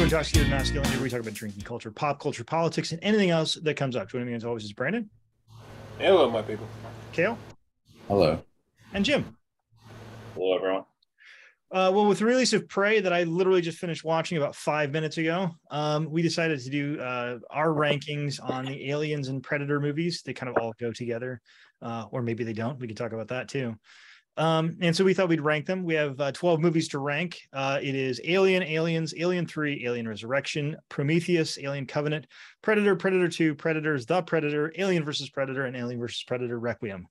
Intoxicated Masculinity. We talk about drinking culture, pop culture, politics, and anything else that comes up. Joining me as always is Brandon. Hello, my people. Kale. Hello. And Jim. Hello, everyone. Well, with the release of Prey that I literally just finished watching about 5 minutes ago, we decided to do our rankings on the Aliens and Predator movies. They kind of all go together, or maybe they don't. We can talk about that too. And so we thought we'd rank them. We have 12 movies to rank. It is Alien, Aliens, Alien 3, Alien Resurrection, Prometheus, Alien Covenant, Predator, Predator 2, Predators, The Predator, Alien versus Predator, and Alien versus Predator Requiem.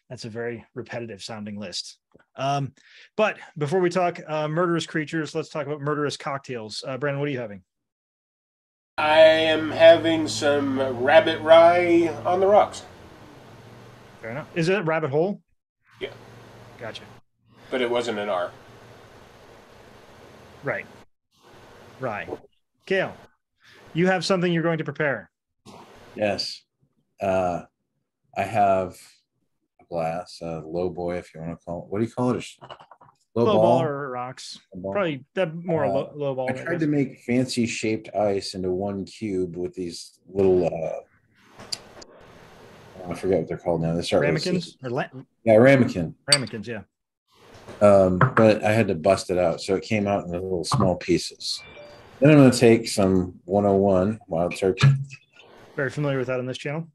That's a very repetitive sounding list. But before we talk murderous creatures, let's talk about murderous cocktails. Brandon, what are you having? I am having some rabbit rye on the rocks. Fair enough. Is it rabbit hole? Yeah. Gotcha. But it wasn't an R. Right. Kale, you have something you're going to prepare. Yes. I have a glass, low boy, if you want to call it. What do you call it? Low ball or rocks. Probably that more low ball. I tried to make fancy shaped ice into one cube with these little I forget what they're called now. They start ramekins ramekins, yeah. But I had to bust it out, so it came out in little small pieces. Then I'm going to take some 101 wild turkey. Very familiar with that on this channel.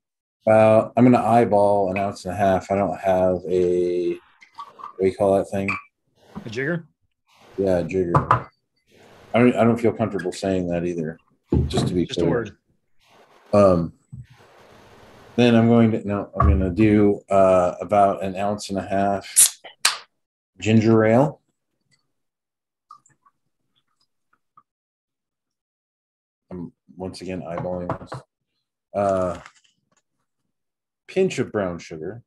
I'm going to eyeball an ounce and a half. I don't have a, what do you call that thing? A jigger? Yeah, a jigger. I don't feel comfortable saying that either. Just to be just clear. A word. Then I'm going to do about an ounce and a half ginger ale. I'm once again eyeballing this. Pinch of brown sugar.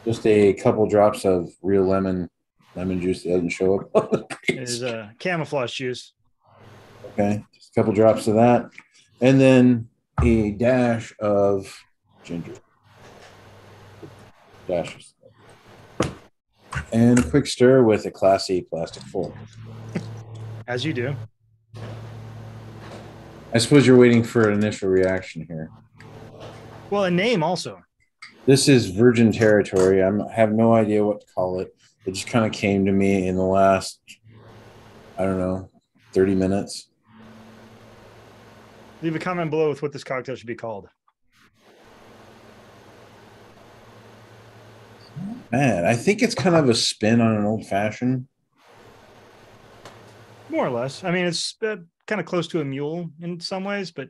Just a couple drops of real lemon juice that doesn't show up. It is camouflage juice. Okay, just a couple drops of that, and then a dash of ginger. And a quick stir with a classy plastic fork. As you do. I suppose you're waiting for an initial reaction here. Well, a name also. This is virgin territory. I have no idea what to call it. It just kind of came to me in the last, 30 minutes. Leave a comment below with what this cocktail should be called. Man, I think it's kind of a spin on an old fashioned. More or less. I mean, it's kind of close to a mule in some ways, but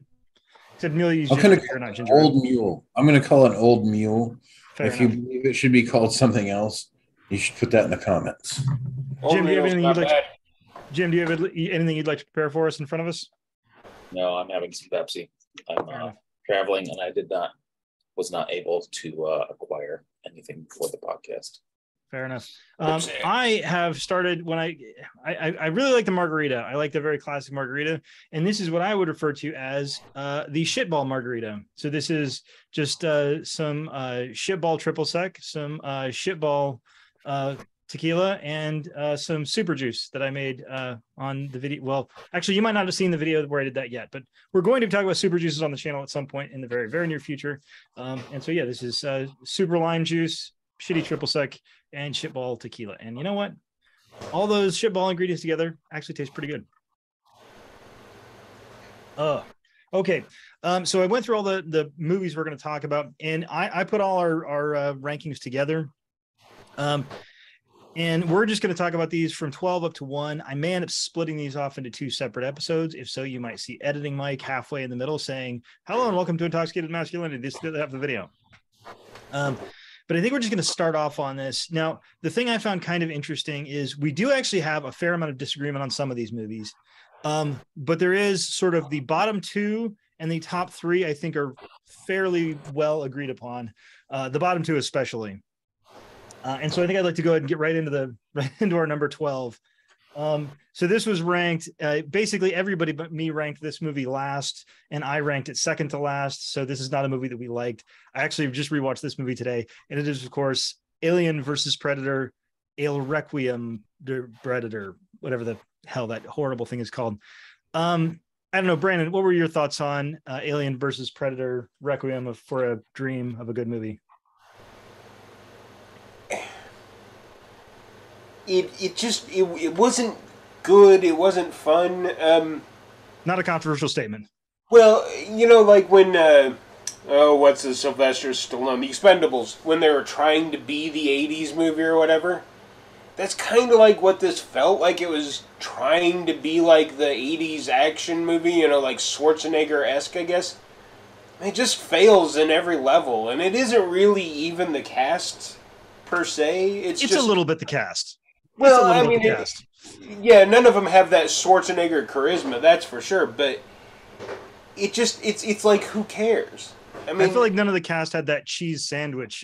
except mule uses ginger, not ginger. Old mule. I'm going to call it an old mule. Fair if enough. You believe it should be called something else, you should put that in the comments. Jim, do you have anything you'd like to prepare for us in front of us? No, I'm having some Pepsi. I'm traveling, and I was not able to acquire anything for the podcast. Fair enough. I have started when I really like the margarita. I like the very classic margarita, and this is what I would refer to as the shitball margarita. So this is just some shitball triple sec, some shitball tequila, and some super juice that I made on the video. Well, actually, you might not have seen the video where I did that yet, but we're going to talk about super juices on the channel at some point in the very, very near future. And so, yeah, this is super lime juice, shitty triple sec, and shitball tequila. And you know what? All those shitball ingredients together actually taste pretty good. Okay. So I went through all the movies we're going to talk about, and I put all our rankings together. And we're just going to talk about these from 12 up to 1. I may end up splitting these off into 2 separate episodes. If so, you might see editing Mike halfway in the middle saying, hello and welcome to Intoxicated Masculinity. This still have the video. But I think we're just going to start off on this. Now, the thing I found kind of interesting is we do actually have a fair amount of disagreement on some of these movies. But there is sort of the bottom 2 and the top 3, I think, are fairly well agreed upon. The bottom 2 especially. And so I think I'd like to go ahead and get right into our number 12. So this was ranked, basically everybody but me ranked this movie last, and I ranked it second to last. So this is not a movie that we liked. I actually just rewatched this movie today, and it is, of course, Alien versus Predator, Alien Requiem, Predator, whatever the hell that horrible thing is called. I don't know, Brandon, what were your thoughts on Alien versus Predator Requiem for a Dream of a good movie? It wasn't good. It wasn't fun. Not a controversial statement. Well, like when what's the Sylvester Stallone, The Expendables, when they were trying to be the '80s movie or whatever. That's kind of like what this felt like. It was trying to be like the '80s action movie, like Schwarzenegger-esque, I guess. It just fails in every level, and it isn't really even the cast per se. It's just a little bit the cast. Well, I mean, yeah, none of them have that Schwarzenegger charisma, that's for sure. But it's like, who cares? I mean, I feel like none of the cast had that cheese sandwich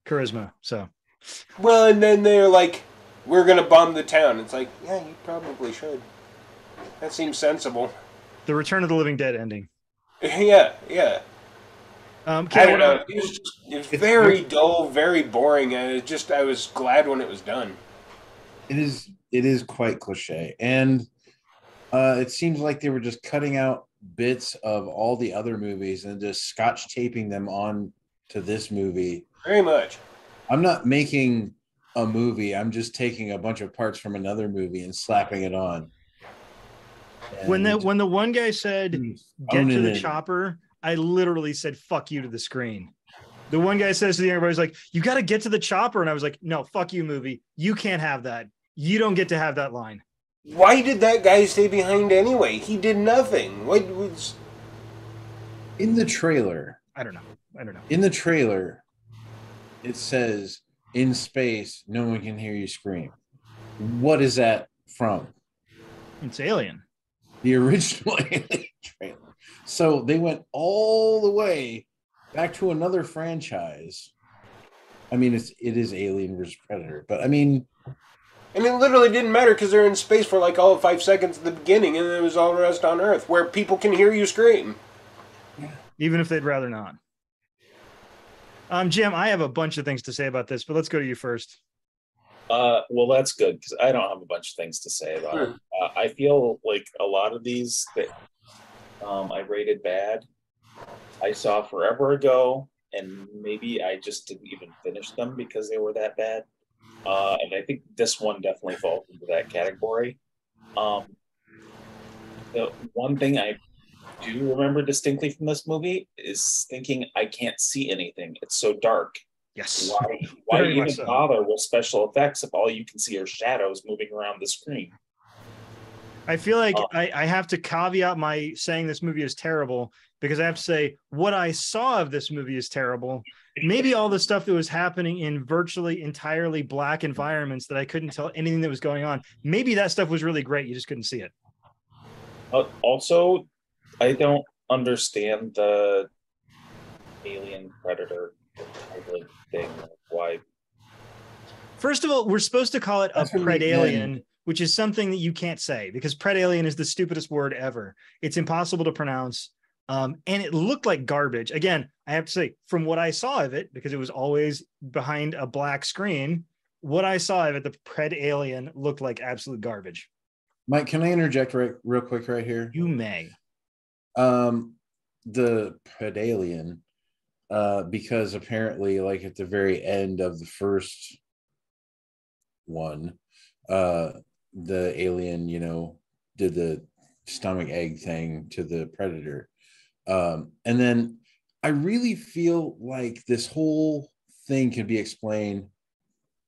charisma. So, well, and then they're like, "We're gonna bomb the town." It's like, yeah, you probably should. That seems sensible. The Return of the Living Dead ending. Yeah. I don't know. It was very dull, very boring. I was glad when it was done. It is quite cliche, and it seems like they were just cutting out bits of all the other movies and just scotch taping them on to this movie. Very much. I'm not making a movie. I'm just taking a bunch of parts from another movie and slapping it on. And when the one guy said, "Get to the chopper," I literally said, "Fuck you" to the screen. The one guy says to the everybody's like, "You got to get to the chopper," and I was like, "No, fuck you, movie. You can't have that. You don't get to have that line." Why did that guy stay behind anyway? He did nothing. What was in the trailer? I don't know. In the trailer, it says, "In space, no one can hear you scream." What is that from? It's Alien. The original Alien trailer. So they went all the way back to another franchise. I mean, it is Alien versus Predator, but I mean, and it literally didn't matter because they're in space for like all of 5 seconds at the beginning, and then it was all the rest on Earth where people can hear you scream. Even if they'd rather not. Jim, I have a bunch of things to say about this, but let's go to you first. Well, that's good because I don't have a bunch of things to say about it. I feel like a lot of these that I rated bad, I saw forever ago, and maybe I just didn't even finish them because they were that bad. And I think this one definitely falls into that category. The one thing I do remember distinctly from this movie is thinking I can't see anything. It's so dark. Yes. Why even bother with special effects if all you can see are shadows moving around the screen? I feel like I have to caveat my saying this movie is terrible because I have to say what I saw of this movie is terrible. Maybe all the stuff that was happening in virtually entirely black environments that I couldn't tell anything that was going on. Maybe that stuff was really great. You just couldn't see it. Also, I don't understand the Alien Predator thing. Why? First of all, we're supposed to call it a Predalien, which is something that you can't say because Predalien is the stupidest word ever. It's impossible to pronounce. And it looked like garbage. Again, I have to say, from what I saw of it, because it was always behind a black screen, what I saw of it, the Predalien looked like absolute garbage. Mike, can I interject real quick right here? You may. The Predalien, because apparently, like at the very end of the first one, the alien, did the stomach egg thing to the Predator. And then I really feel like this whole thing could be explained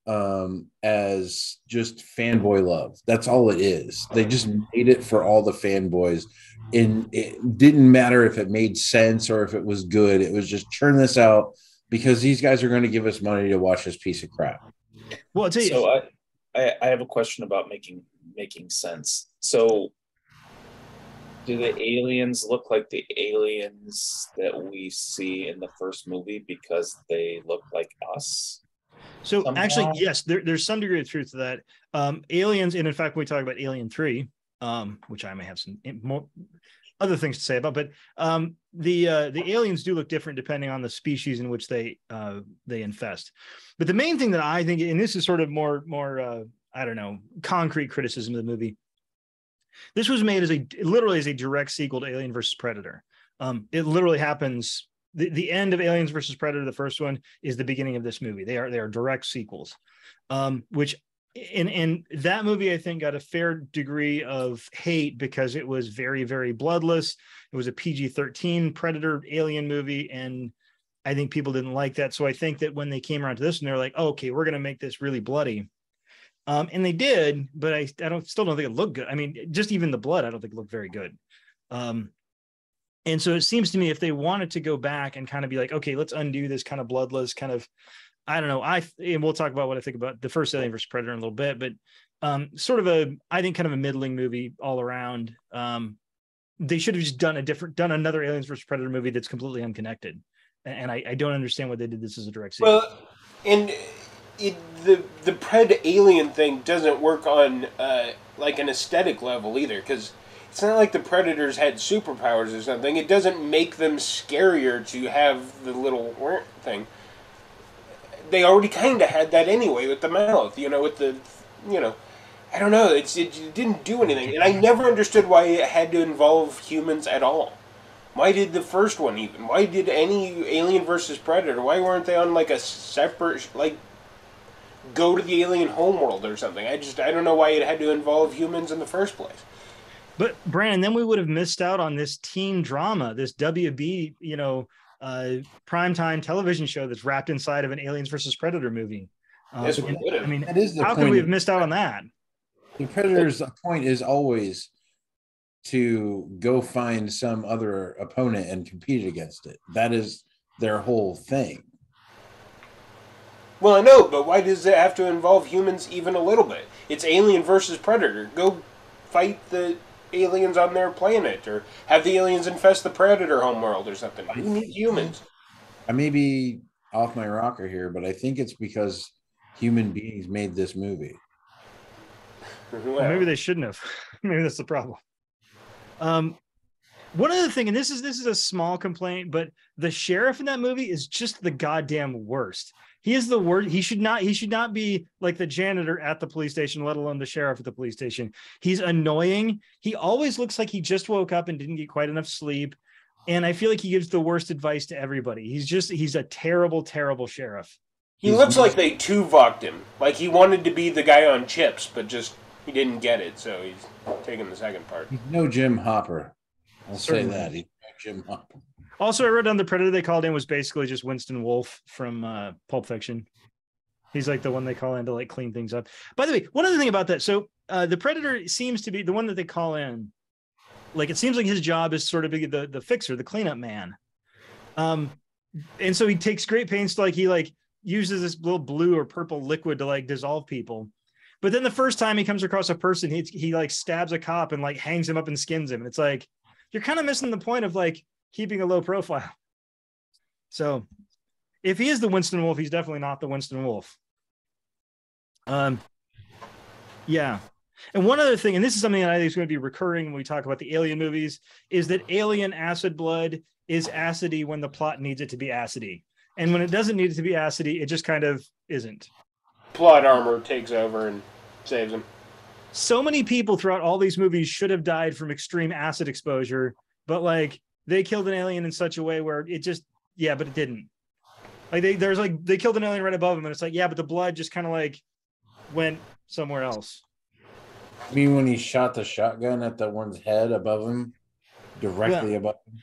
as just fanboy love. That's all it is. They just made it for all the fanboys, and it didn't matter if it made sense or if it was good. It was just churn this out because these guys are going to give us money to watch this piece of crap. Well, I'll tell you. So I have a question about making sense. So do the aliens look like the aliens that we see in the first movie because they look like us? So somehow? Actually, yes, there's some degree of truth to that. Aliens, and in fact, when we talk about Alien 3, which I may have some more other things to say about, but the aliens do look different depending on the species in which they infest. But the main thing that I think, and this is sort of more I don't know, concrete criticism of the movie. This was made as literally as a direct sequel to Alien versus Predator. It literally happens. The end of Aliens versus Predator, the first one, is the beginning of this movie. They are direct sequels, which in that movie, I think, got a fair degree of hate because it was very, very bloodless. It was a PG-13 Predator Alien movie, and I think people didn't like that. So I think that when they came around to this, and they're like, oh, okay, we're going to make this really bloody. And they did, but I still don't think it looked good. I mean, just even the blood, I don't think it looked very good. And so it seems to me if they wanted to go back and kind of be like, okay, let's undo this kind of bloodless kind of, I don't know. And we'll talk about what I think about the first Alien versus Predator in a little bit, but sort of I think kind of a middling movie all around. They should have just done another Aliens versus Predator movie that's completely unconnected. And I don't understand why they did this as a direct sequel. Well, and the Pred Alien thing doesn't work on like an aesthetic level either, because it's not like the Predators had superpowers or something. It doesn't make them scarier to have the little thing. They already kind of had that anyway with the mouth, with the, I don't know. It didn't do anything, and I never understood why it had to involve humans at all. Why did the first one even? Why did any Alien versus Predator? Why weren't they on like a separate, like, go to the alien homeworld or something? I don't know why it had to involve humans in the first place. But Brandon, then we would have missed out on this teen drama, this WB, primetime television show that's wrapped inside of an Aliens versus Predator movie. Yes, we would have. I mean, that is the how could we have missed out on that? The Predator's point is always to go find some other opponent and compete against it. That is their whole thing. Well, I know, but why does it have to involve humans even a little bit? It's Alien versus Predator. Go fight the aliens on their planet, or have the aliens infest the Predator homeworld or something. You need humans. I may be off my rocker here, but I think it's because human beings made this movie. Well, maybe they shouldn't have. Maybe that's the problem. One other thing, and this is a small complaint, but the sheriff in that movie is just the goddamn worst. He is the worst. He should not be like the janitor at the police station, let alone the sheriff at the police station. He's annoying. He always looks like he just woke up and didn't get quite enough sleep. And I feel like he gives the worst advice to everybody. He's a terrible, terrible sheriff. He looks like they Tuvok'd him. Like he wanted to be the guy on Chips, but just he didn't get it, so he's taking the second part. He's no Jim Hopper. I'll Certainly. say that. He's no Jim Hopper. Also, I wrote down the Predator they called in was basically just Winston Wolfe from Pulp Fiction. He's like the one they call in to like clean things up. By the way, one other thing about that. So the Predator seems to be the one that they call in. Like it seems like his job is sort of be the fixer, the cleanup man. And so he takes great pains to he uses this little blue or purple liquid to like dissolve people. But then the first time he comes across a person, he like stabs a cop and like hangs him up and skins him. And it's like, you're kind of missing the point of like keeping a low profile. So if he is the Winston Wolfe, he's definitely not the Winston Wolfe. Yeah. And one other thing, and this is something that I think is going to be recurring when we talk about the Alien movies, is that alien acid blood is acidy when the plot needs it to be acidy. And when it doesn't need it to be acidy, it just kind of isn't. Plot armor takes over and saves him. So many people throughout all these movies should have died from extreme acid exposure, but like they killed an alien in such a way where it just, but it didn't. Like they killed an alien right above him, and it's like, but the blood just kind of like went somewhere else. I mean, when he shot the shotgun at that one's head above him, directly above him.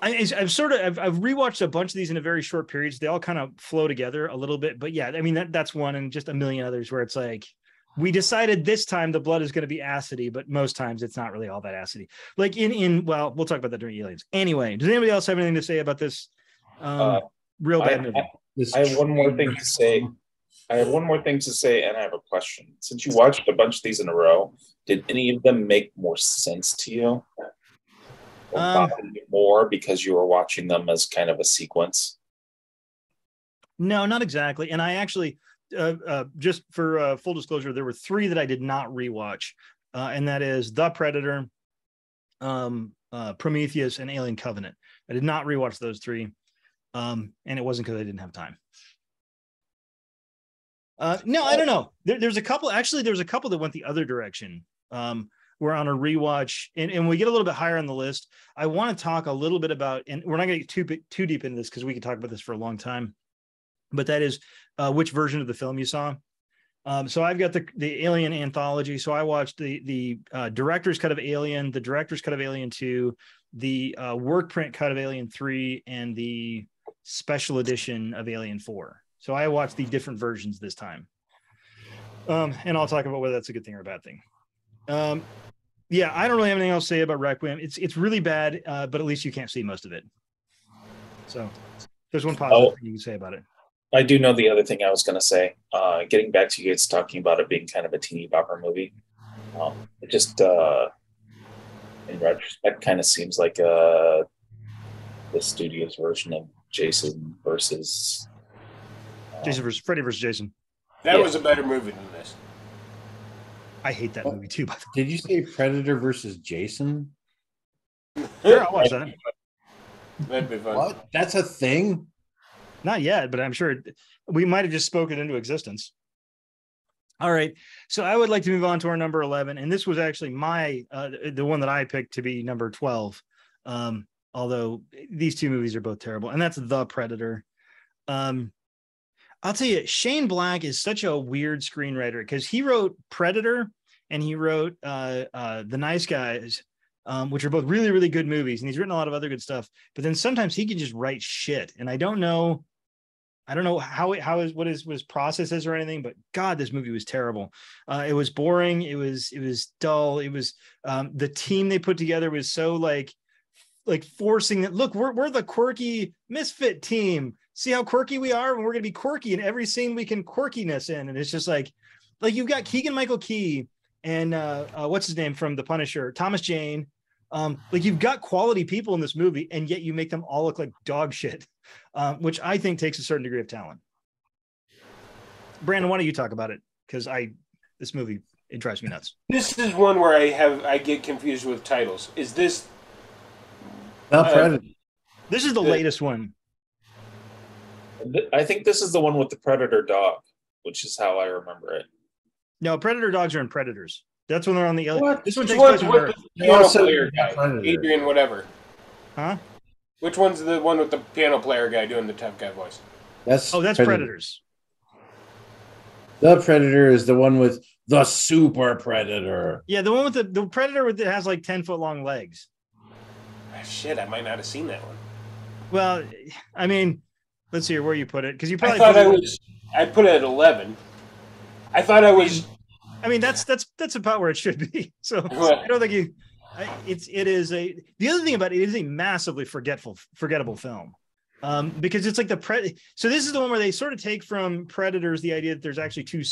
I've rewatched a bunch of these in a very short period. So they all kind of flow together a little bit, but I mean, that's one and just a million others where it's like, we decided this time the blood is going to be acidy, but most times it's not really all that acidy. Like well, we'll talk about that during Aliens. Anyway, does anybody else have anything to say about this real bad movie? I have one more thing to say. And I have a question. Since you watched a bunch of these in a row, did any of them make more sense to you? Or bothered you more because you were watching them as kind of a sequence? No, not exactly. And I actually, just for full disclosure, there were 3 that I did not rewatch, and that is The Predator, Prometheus, and Alien Covenant. I did not rewatch those 3, and it wasn't because I didn't have time. No, I don't know. There's a couple. Actually, there's a couple that went the other direction. We're on a rewatch, and we get a little bit higher on the list. I want to talk a little bit about, and we're not going to get too deep into this because we could talk about this for a long time. But that is which version of the film you saw. So I've got the Alien anthology. So I watched the director's cut of Alien, the director's cut of Alien 2, the work print cut of Alien 3, and the special edition of Alien 4. So I watched the different versions this time. And I'll talk about whether that's a good thing or a bad thing. Yeah, I don't really have anything else to say about Requiem. It's really bad, but at least you can't see most of it. So there's one positive thing you can say about it. I do know the other thing I was going to say. Getting back to you guys talking about it being kind of a teeny bopper movie. It just, in retrospect, kind of seems like the studio's version of Jason versus Freddy versus Jason. That was a better movie than this. I hate that movie too. By the Did you say Predator versus Jason? way. Sure, I'll watch that. That'd be fun. What? That's a thing? Not yet, but I'm sure we might have just spoken into existence. All right. So I would like to move on to our number 11. And this was actually the one that I picked to be number 12. Although these two movies are both terrible. And that's The Predator. I'll tell you, Shane Black is such a weird screenwriter because he wrote Predator and he wrote The Nice Guys, which are both really, really good movies. And he's written a lot of other good stuff. But then sometimes he can just write shit. And I don't know what his process is or anything, but God, this movie was terrible. It was boring. It was dull. It was the team they put together was so like forcing that. Look, we're the quirky misfit team. See how quirky we are, and we're gonna be quirky in every scene we can quirkiness in. And it's just like you've got Keegan-Michael Key and what's his name from The Punisher, Thomas Jane. You've got quality people in this movie, and yet you make them all look like dog shit, which I think takes a certain degree of talent. Brandon, why don't you talk about it? Because this movie, it drives me nuts. This is one where I get confused with titles. Is this Predator? This is the latest one. I think this is the one with the Predator dog, which is how I remember it. No, Predator dogs are in Predators. That's when they're on the alien. What? This one takes Which place one's on with Earth. the piano Also, player guy? Predator. Adrian whatever. Huh? Which one's the one with the piano player guy doing the tough guy voice? That's Predators. The Predator is the one with the Super Predator. Yeah, the one with the Predator that has like 10-foot long legs. Shit, I might not have seen that one. Well, I mean, let's see where you put it, because you probably. I put it at 11. I thought I was. I mean, that's about where it should be. So I don't think you. It is a. The other thing about it is a massively forgettable film, because it's like So this is the one where they sort of take from Predators the idea that there's actually two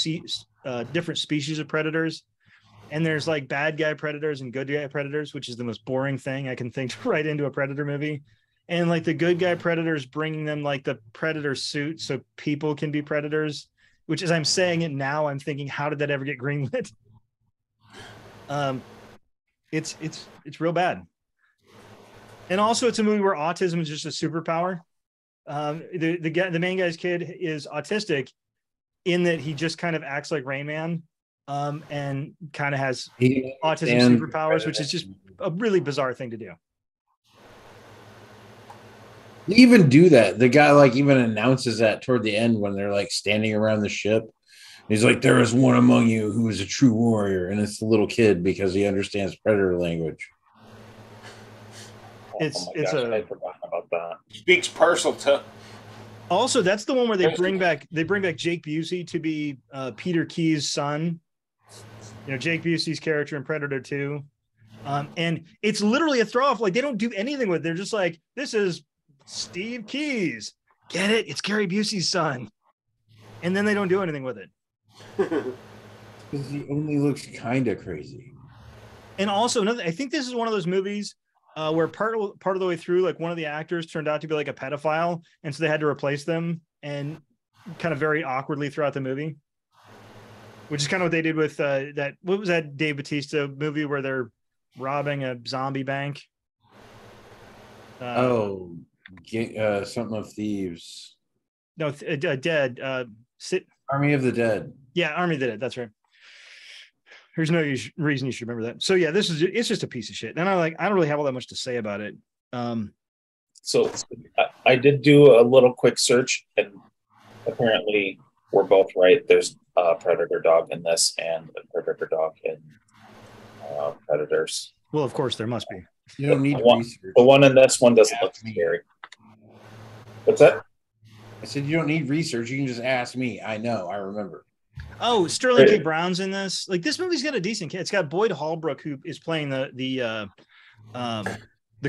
different species of predators, and there's like bad guy predators and good guy predators, which is the most boring thing I can think to write into a Predator movie. And like the good guy predators bringing them like the Predator suit so people can be predators. Which, as I'm saying it now, I'm thinking, how did that ever get greenlit? It's real bad. And also, it's a movie where autism is just a superpower. The main guy's kid is autistic in that he just kind of acts like Rain Man, and kind of has autism superpowers, which is just a really bizarre thing to do. You even do that. The guy even announces that toward the end when they're standing around the ship. He's like, "There is one among you who is a true warrior," and it's the little kid because he understands Predator language. I forgot about that. Speaks Parseltongue. Also, that's the one where they bring back Jake Busey to be Peter Key's son. Jake Busey's character in Predator 2. And it's literally a throw off. They don't do anything with it. They're just like, this is Steve Keys. Get it? It's Gary Busey's son. And then they don't do anything with it. Because he only looks kind of crazy. And also, I think this is one of those movies where part of the way through, one of the actors turned out to be a pedophile. And so they had to replace them, and kind of very awkwardly throughout the movie. Which is kind of what they did with what was that Dave Bautista movie where they're robbing a zombie bank? Something of Thieves. No, Dead. Army of the Dead. Yeah, Army of the Dead. That's right. There's no reason you should remember that. So yeah, it's just a piece of shit. And I don't really have all that much to say about it. So I did do a little quick search, and apparently we're both right. There's a Predator dog in this, and a Predator dog in Predators. Well, of course there must be. You don't need research. The one in this one doesn't look scary. What's that? I said you don't need research. You can just ask me. I know. I remember. Oh, Sterling K. Brown's in this. Like, this movie's got a decent cast. It's got Boyd Holbrook, who is playing the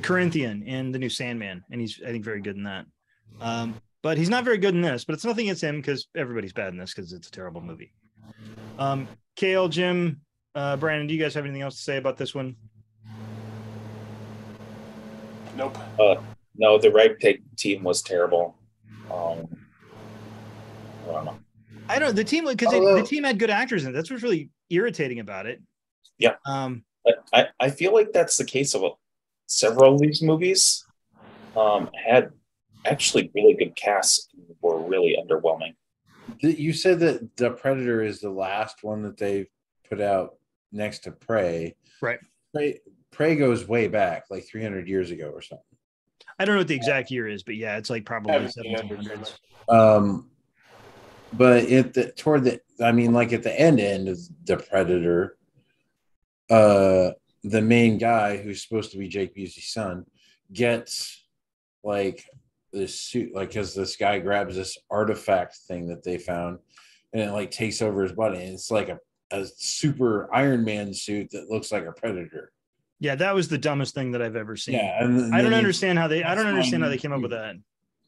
Corinthian in the new Sandman, and he's, I think, very good in that. But he's not very good in this. But it's nothing against him, because everybody's bad in this because it's a terrible movie. Kale, Jim, Brandon, do you guys have anything else to say about this one? Nope. No, the ragtag team was terrible. I don't know. I don't. The team, because the team had good actors in it. That's what's really irritating about it. Yeah. I feel like that's the case of several of these movies. Had actually really good casts and were really underwhelming. You said that the Predator is the last one that they put out next to Prey. Right. Prey goes way back, like 300 years ago or something. I don't know what the exact year is, but yeah, it's like probably 1700s. But at the end of the Predator, the main guy who's supposed to be Jake Busey's son gets like this suit, like, because this guy grabs this artifact thing that they found, and it like takes over his body, and it's like a super Iron Man suit that looks like a Predator. Yeah, that was the dumbest thing that I've ever seen. Yeah, I don't understand how they came up with that.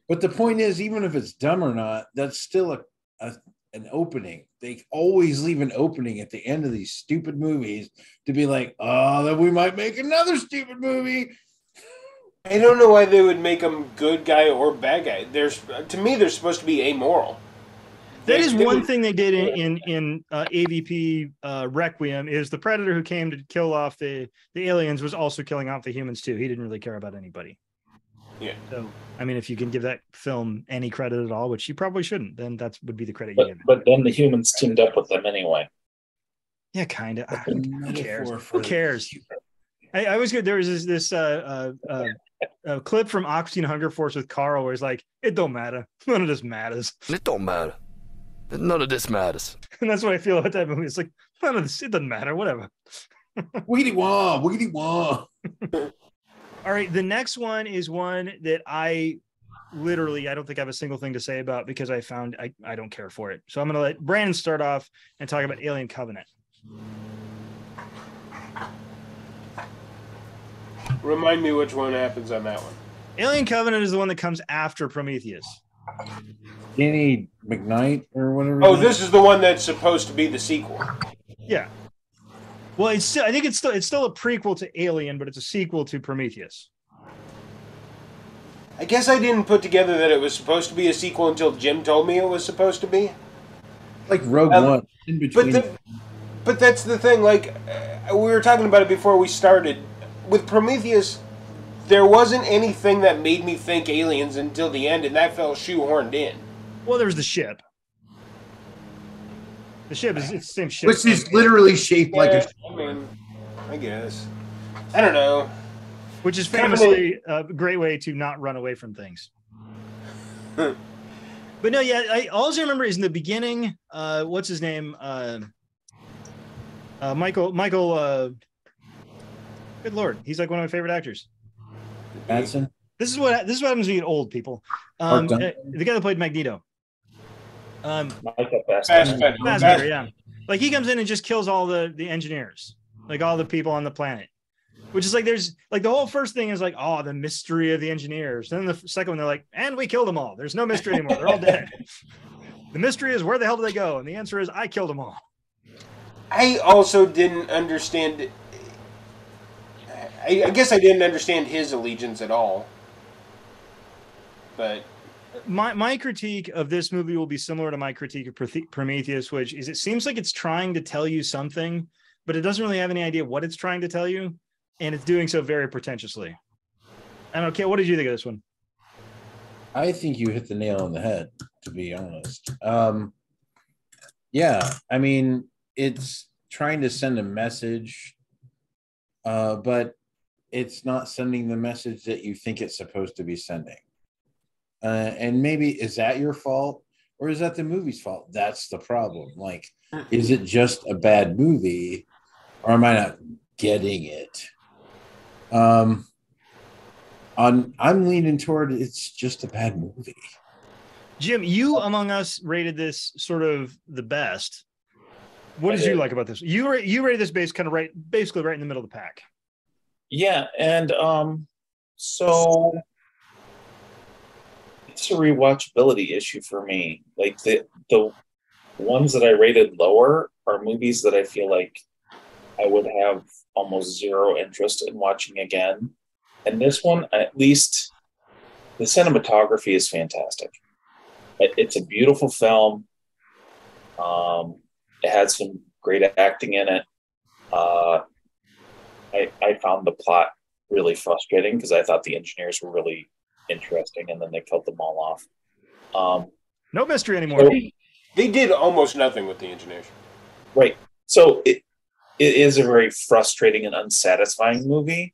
But the point is, even if it's dumb or not, that's still an opening. They always leave an opening at the end of these stupid movies to be like, oh, then we might make another stupid movie. I don't know why they would make them good guy or bad guy. To me, they're supposed to be amoral. That is one thing they did in AVP Requiem, is the Predator who came to kill off the aliens was also killing off the humans too. He didn't really care about anybody. Yeah. So, I mean, if you can give that film any credit at all, which you probably shouldn't, then that would be the credit you give it. But then the humans teamed up with them anyway. Yeah, kind of. Who cares? Who cares? I was good. There was this clip from Oxygen Hunger Force with Carl where he's like, it don't matter. None of this matters. It don't matter. None of this matters. And that's what I feel about that movie. It's like, none of this, it doesn't matter. Whatever. Wiggity wah. All right, the next one is one that I don't think I have a single thing to say about, because I found I don't care for it. So I'm going to let Brandon start off and talk about Alien Covenant. Remind me which one happens on that one. Alien Covenant is the one that comes after Prometheus. Danny McKnight or whatever. Oh, this is the one that's supposed to be the sequel. Yeah. Well, I think it's still a prequel to Alien, but it's a sequel to Prometheus. I guess I didn't put together that it was supposed to be a sequel until Jim told me it was supposed to be. Like Rogue One, in between. But that's the thing. Like, we were talking about it before we started. With Prometheus, there wasn't anything that made me think aliens until the end, and that felt shoehorned in. Well, there's the ship. The ship is it's the same ship. Which is literally shaped like a ship. I mean, I guess. I don't know. Which is famously a great way to not run away from things. But no, yeah, all I remember is in the beginning, what's his name? Michael, good Lord. He's like one of my favorite actors. Madsen? This is what happens when you get old, people. The guy that played Magneto. Michael Fassbender, yeah. Like, he comes in and just kills all the engineers, like all the people on the planet. Which is like, there's like the whole first thing is like, oh, the mystery of the engineers. Then the second one, they're like, and we killed them all. There's no mystery anymore. They're all dead. The mystery is, where the hell did they go? And the answer is, I killed them all. I also didn't understand. I guess I didn't understand his allegiance at all. But my critique of this movie will be similar to my critique of Prometheus, which is it seems like it's trying to tell you something, but it doesn't really have any idea what it's trying to tell you, and it's doing so very pretentiously. I don't care. What did you think of this one? I think you hit the nail on the head, to be honest. Yeah, I mean, it's trying to send a message, but it's not sending the message that you think it's supposed to be sending. And maybe is that your fault or is that the movie's fault? That's the problem. Like, is it just a bad movie or am I not getting it? I'm leaning toward it's just a bad movie. Jim, you among us rated this sort of the best. What did you like about this? You rated this basically right in the middle of the pack. Yeah, and so it's a rewatchability issue for me. Like the ones that I rated lower are movies that I feel like I would have almost zero interest in watching again. And this one, at least, the cinematography is fantastic. It's a beautiful film. It had some great acting in it. I found the plot really frustrating because I thought the engineers were really interesting, and then they killed them all off. No mystery anymore. So they did almost nothing with the engineers. Right. So it is a very frustrating and unsatisfying movie,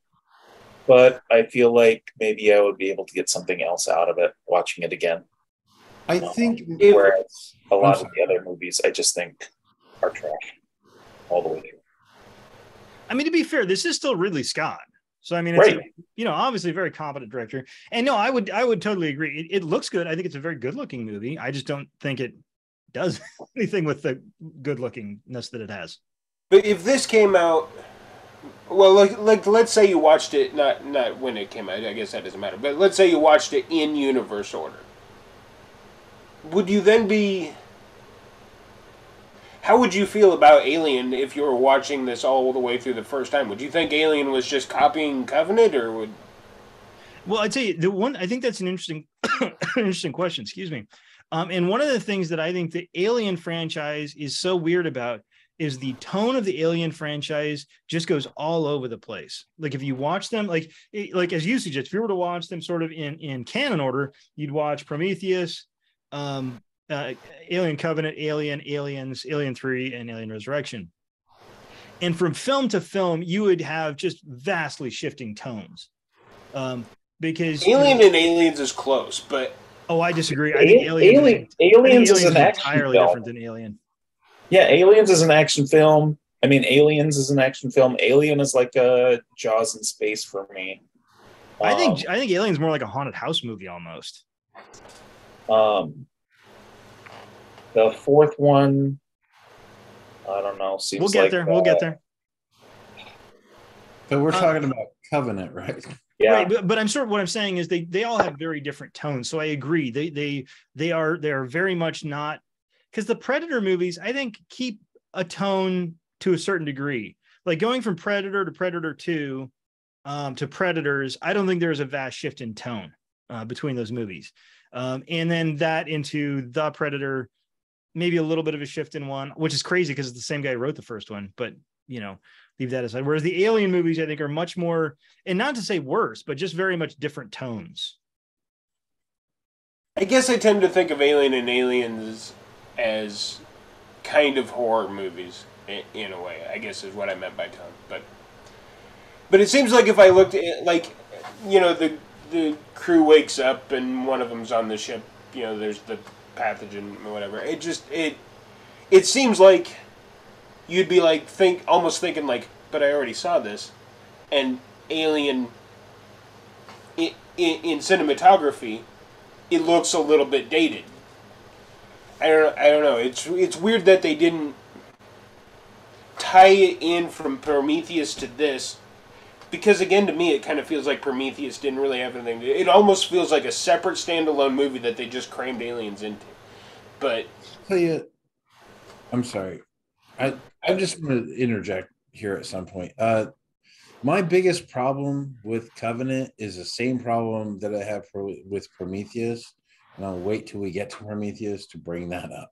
but I feel like maybe I would be able to get something else out of it watching it again. I think whereas a lot of the other movies I just think are trash all the way through. I mean, to be fair, this is still Ridley Scott. So, I mean, it's, obviously a very competent director. And no, I would totally agree. It looks good. I think it's a very good looking movie. I just don't think it does anything with the good lookingness that it has. But if this came out, well, like let's say you watched it, not when it came out, I guess that doesn't matter, but let's say you watched it in universe order. Would you then be... How would you feel about Alien if you were watching this all the way through the first time? Would you think Alien was just copying Covenant, or would... Well, I'd say I think that's an interesting interesting question, excuse me. And one of the things that I think the Alien franchise is so weird about is the tone of the Alien franchise just goes all over the place. Like if you watch them, like as you suggest, if you were to watch them sort of in canon order, you'd watch Prometheus, Alien Covenant, Aliens, Alien 3, and Alien Resurrection. And from film to film, you would have just vastly shifting tones. Because Alien and Aliens is close, but... Oh, I disagree. I think Aliens is an entirely different than Alien. Yeah, Aliens is an action film. I mean, Aliens is an action film. Alien is like a Jaws in space for me. I think Alien's more like a haunted house movie almost. The fourth one, I don't know. We'll get there. We'll get there. So we're talking about Covenant, right? Yeah. Right, but what I'm saying is they all have very different tones. So I agree. They are very much not, because the Predator movies, I think, keep a tone to a certain degree. Like going from Predator to Predator 2 to Predators, I don't think there's a vast shift in tone between those movies. And then that into The Predator, maybe a little bit of a shift in one, which is crazy because it's the same guy who wrote the first one, but leave that aside. Whereas the Alien movies, I think, are much more, and not to say worse, but just very much different tones. I guess I tend to think of Alien and Aliens as kind of horror movies in a way, I guess is what I meant by tone. But it seems like if I looked at, like, the crew wakes up and one of them's on the ship, there's the pathogen or whatever. It seems like you'd be like almost thinking like, but I already saw this. And Alien in cinematography, it looks a little bit dated. I don't know. It's weird that they didn't tie it in from Prometheus to this, because again, to me, it kind of feels like Prometheus didn't really have anything. It almost feels like a separate standalone movie that they just crammed Aliens into. But tell you, I'm sorry. I just want to interject here at some point. My biggest problem with Covenant is the same problem that I have with Prometheus, and I'll wait till we get to Prometheus to bring that up.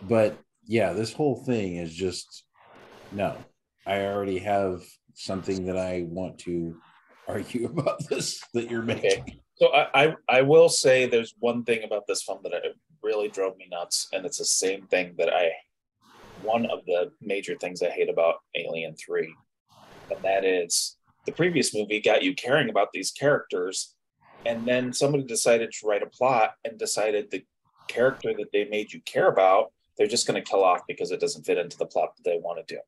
But yeah, this whole thing is just no. I already have something that I want to argue about this that you're making. Okay. So I will say there's one thing about this film that really drove me nuts, and it's the same thing that I one of the major things I hate about Alien 3. And that is the previous movie got you caring about these characters, and then somebody decided to write a plot and decided the character that they made you care about, they're just going to kill off because it doesn't fit into the plot that they want to do,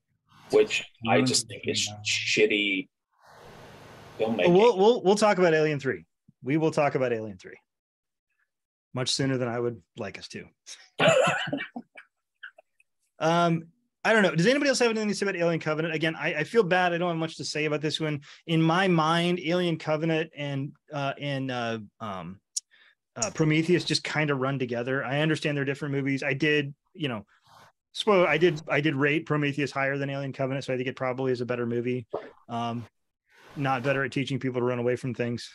which I just think is shitty filmmaking. We'll talk about Alien 3. We will talk about Alien 3 much sooner than I would like us to. I don't know. Does anybody else have anything to say about Alien Covenant? Again, I feel bad. I don't have much to say about this one. In my mind, Alien Covenant and Prometheus just kind of run together. I understand they're different movies. I did rate Prometheus higher than Alien Covenant, so I think it probably is a better movie. Not better at teaching people to run away from things.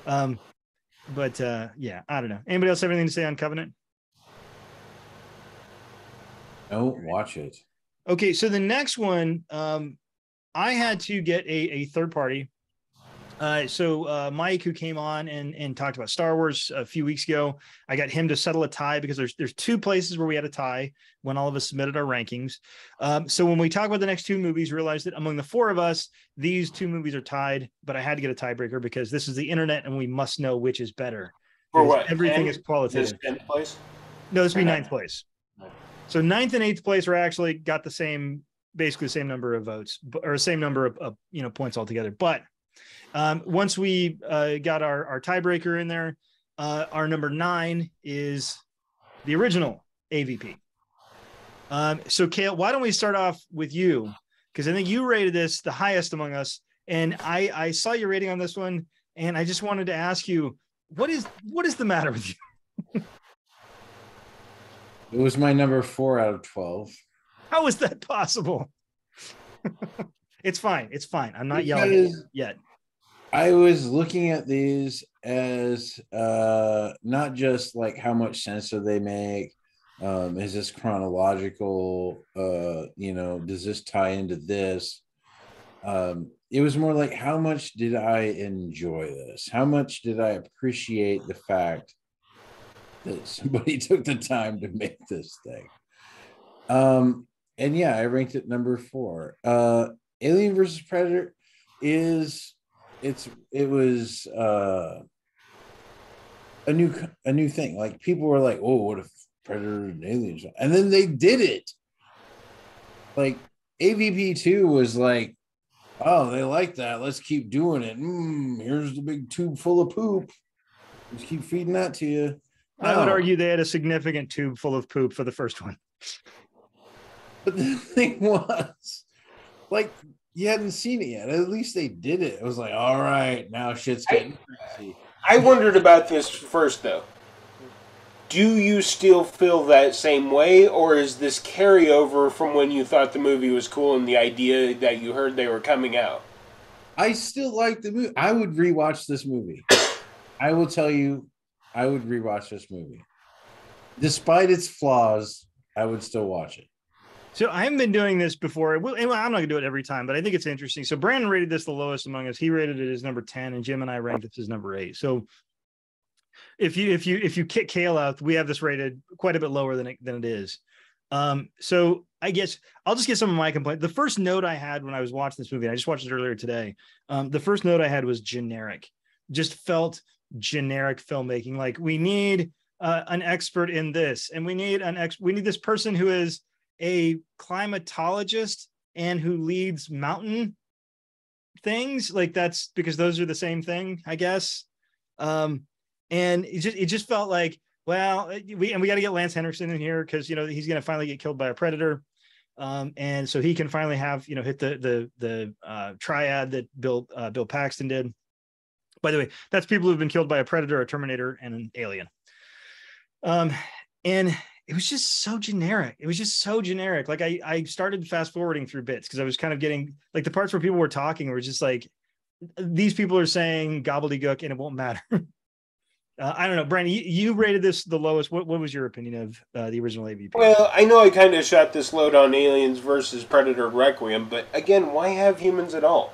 But yeah, I don't know. Anybody else have anything to say on Covenant? Don't watch it. Okay, so the next one, I had to get a third party. So Mike, who came on and talked about Star Wars a few weeks ago, I got him to settle a tie because there's two places where we had a tie when all of us submitted our rankings. So when we talk about the next two movies, realized that among the four of us, these two movies are tied, but I had to get a tiebreaker because this is the internet and we must know which is better. For what? Everything is qualitative. This 10th place? No, this would be ninth place. So ninth and eighth place are actually got the same, basically the same number of votes or same number of points altogether. But once we got our tiebreaker in there, our number 9 is the original AVP. So Cale, why don't we start off with you? Because I think you rated this the highest among us. And I saw your rating on this one. And I just wanted to ask you, what is the matter with you? It was my number 4 out of 12. How is that possible? It's fine. It's fine. I'm not yelling at you yet. I was looking at these as not just like how much sense do they make? Is this chronological? Does this tie into this? It was more like, how much did I enjoy this? How much did I appreciate the fact that somebody took the time to make this thing? And yeah, I ranked it number 4. Alien versus Predator it was a new thing. Like, people were like, oh, what if Predator and Aliens? And then they did it. Like, AVP 2 was like, oh, they like that, let's keep doing it. Here's the big tube full of poop, just keep feeding that to you. I would argue they had a significant tube full of poop for the first one. But the thing was, like, you hadn't seen it yet. At least they did it. It was like, all right, now shit's getting crazy. I wondered about this first, though. Do you still feel that same way, or is this carryover from when you thought the movie was cool and the idea that you heard they were coming out? I still like the movie. I would rewatch this movie. I will tell you, I would rewatch this movie. Despite its flaws, I would still watch it. So I haven't been doing this before. Well, I'm not going to do it every time, but I think it's interesting. So Brandon rated this the lowest among us. He rated it as number 10, and Jim and I ranked this as number 8. So if you kick Cale out, we have this rated quite a bit lower than it is. So I guess I'll just get some of my complaints. The first note I had when I was watching this movie, and I just watched it earlier today. The first note I had was generic. Just felt generic filmmaking. Like, we need an expert in this, and we need this person who is a climatologist and who leads mountain things. Like, that's because those are the same thing, I guess. And it just felt like, well, we got to get Lance Henriksen in here because, he's going to finally get killed by a predator. And so he can finally have, hit the triad that Bill Paxton did. By the way, that's people who've been killed by a predator, a Terminator, and an alien. And it was just so generic. Like, I started fast forwarding through bits because I was kind of getting, like, the parts where people were talking were just like, these people are saying gobbledygook and it won't matter. I don't know, Brandon, you rated this the lowest. What was your opinion of the original AVP? Well, I know I kind of shot this load on Aliens versus Predator Requiem, but again, why have humans at all?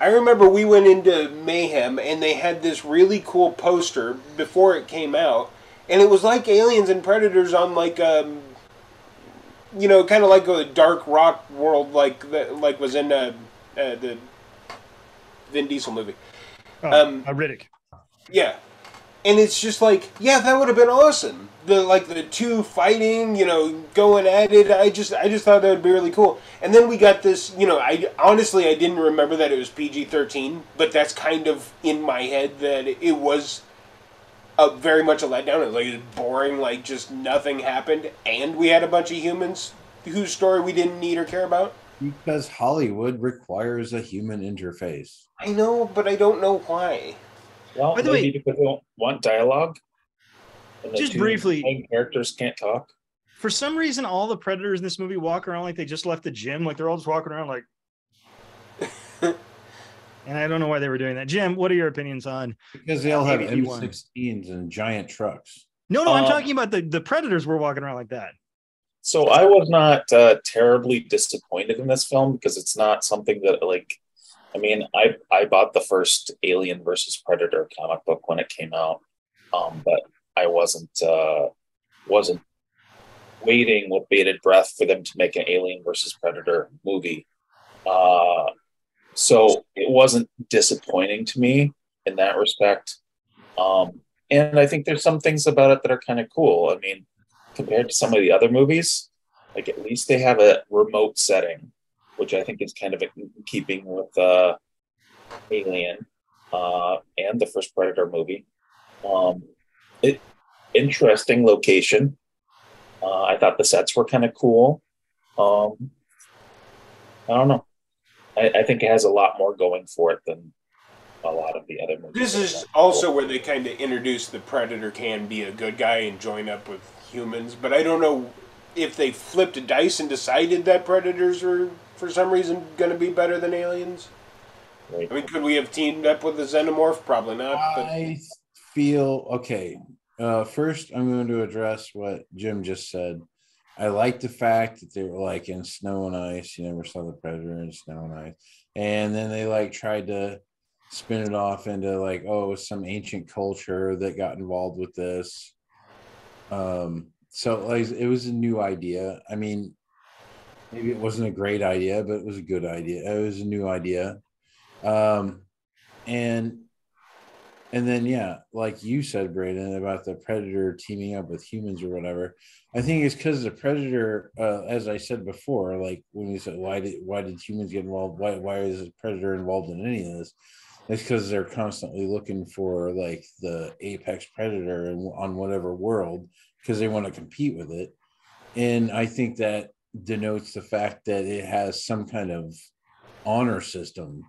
I remember we went into Mayhem and they had this really cool poster before it came out, and it was like Aliens and Predators on like you know, kind of like a dark rock world, like was in the Vin Diesel movie. Riddick. Yeah, and it's just like, yeah, that would have been awesome. The two fighting, you know, going at it. I just thought that would be really cool. And then we got this, you know, I didn't remember that it was PG-13, but that's kind of in my head that it was very much a letdown. It was like, it was boring, like just nothing happened, and we had a bunch of humans whose story we didn't need or care about. Because Hollywood requires a human interface. I know, but I don't know why. Well, maybe because they don't want dialogue. And the just two briefly, main characters can't talk. For some reason, all the Predators in this movie walk around like they just left the gym. Like they're all just walking around like. And I don't know why they were doing that. Jim, what are your opinions on? Because they all have M16s and giant trucks. No, I'm talking about the Predators were walking around like that. So I was not terribly disappointed in this film because it's not something that, like, I mean, I bought the first Alien versus Predator comic book when it came out, but I wasn't waiting with bated breath for them to make an Alien versus Predator movie. So it wasn't disappointing to me in that respect. And I think there's some things about it that are kind of cool. I mean, compared to some of the other movies, like at least they have a remote setting, which I think is kind of in keeping with Alien and the first Predator movie. Interesting location. I thought the sets were kind of cool. I don't know. I think it has a lot more going for it than a lot of the other movies. This is also where they kind of introduce the Predator can be a good guy and join up with humans, but I don't know if they flipped a dice and decided that Predators were, for some reason, going to be better than aliens. Right. I mean, could we have teamed up with the Xenomorph? Probably not. But... I feel, okay, first I'm going to address what Jim just said. I like the fact that they were like in snow and ice. You never saw the Predator in snow and ice. And then they like tried to spin it off into like, oh, some ancient culture that got involved with this. So like it was a new idea. I mean, maybe it wasn't a great idea, but it was a good idea. It was a new idea. And then, yeah, like you said, Braden, about the Predator teaming up with humans or whatever, I think it's because the Predator, as I said before, like when we said, why did humans get involved? Why is the Predator involved in any of this? It's because they're constantly looking for like the apex predator on whatever world because they want to compete with it. And I think that denotes the fact that it has some kind of honor system.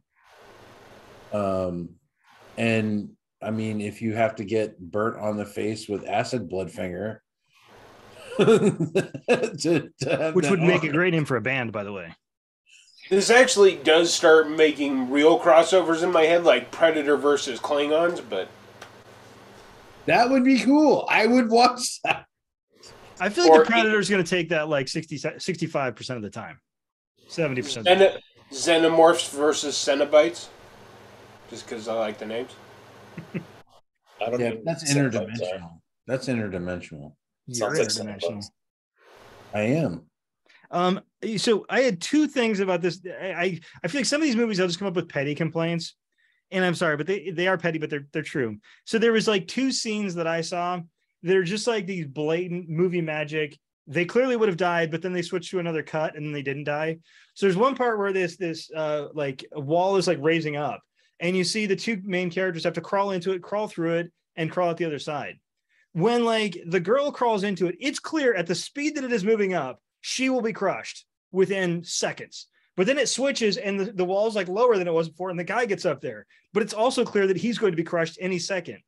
And I mean, if you have to get burnt on the face with acid Bloodfinger, which would make a great name for a band, by the way. This actually does start making real crossovers in my head, like Predator versus Klingons, but... That would be cool. I would watch that. I feel like the Predator's going to take that like 65% of the time. 70%. Xenomorphs versus Cenobites? Just because I like the names? I don't know. That's interdimensional. That's interdimensional. You're interdimensional. I am. So I had two things about this. I feel like some of these movies I'll just come up with petty complaints, and I'm sorry, but they are petty, but they're true. So there was like two scenes that I saw that are just like these blatant movie magic. They clearly would have died, but then they switched to another cut and then they didn't die. So there's one part where this like a wall is like raising up, and you see the two main characters have to crawl into it, crawl through it, and crawl out the other side. When like the girl crawls into it, it's clear at the speed that it is moving up, she will be crushed within seconds. But then it switches and the wall's like lower than it was before, and the guy gets up there. But it's also clear that he's going to be crushed any second.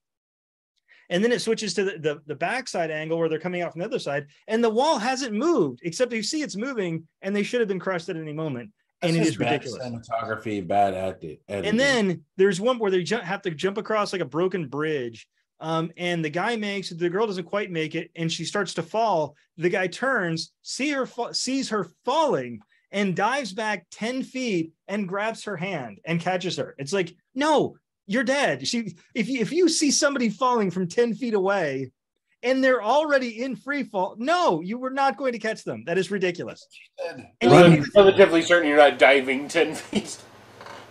And then it switches to the backside angle where they're coming out from the other side, and the wall hasn't moved, except you see it's moving, and they should have been crushed at any moment. And it is ridiculous. Cinematography, bad acting. And then there's one where they have to jump across like a broken bridge. And the guy the girl doesn't quite make it, and she starts to fall. The guy turns, sees her falling, and dives back 10 feet and grabs her hand and catches her. It's like, no, you're dead. If you see somebody falling from 10 feet away and they're already in free fall. No, you were not going to catch them. That is ridiculous. And I'm relatively certain you're not diving 10 feet.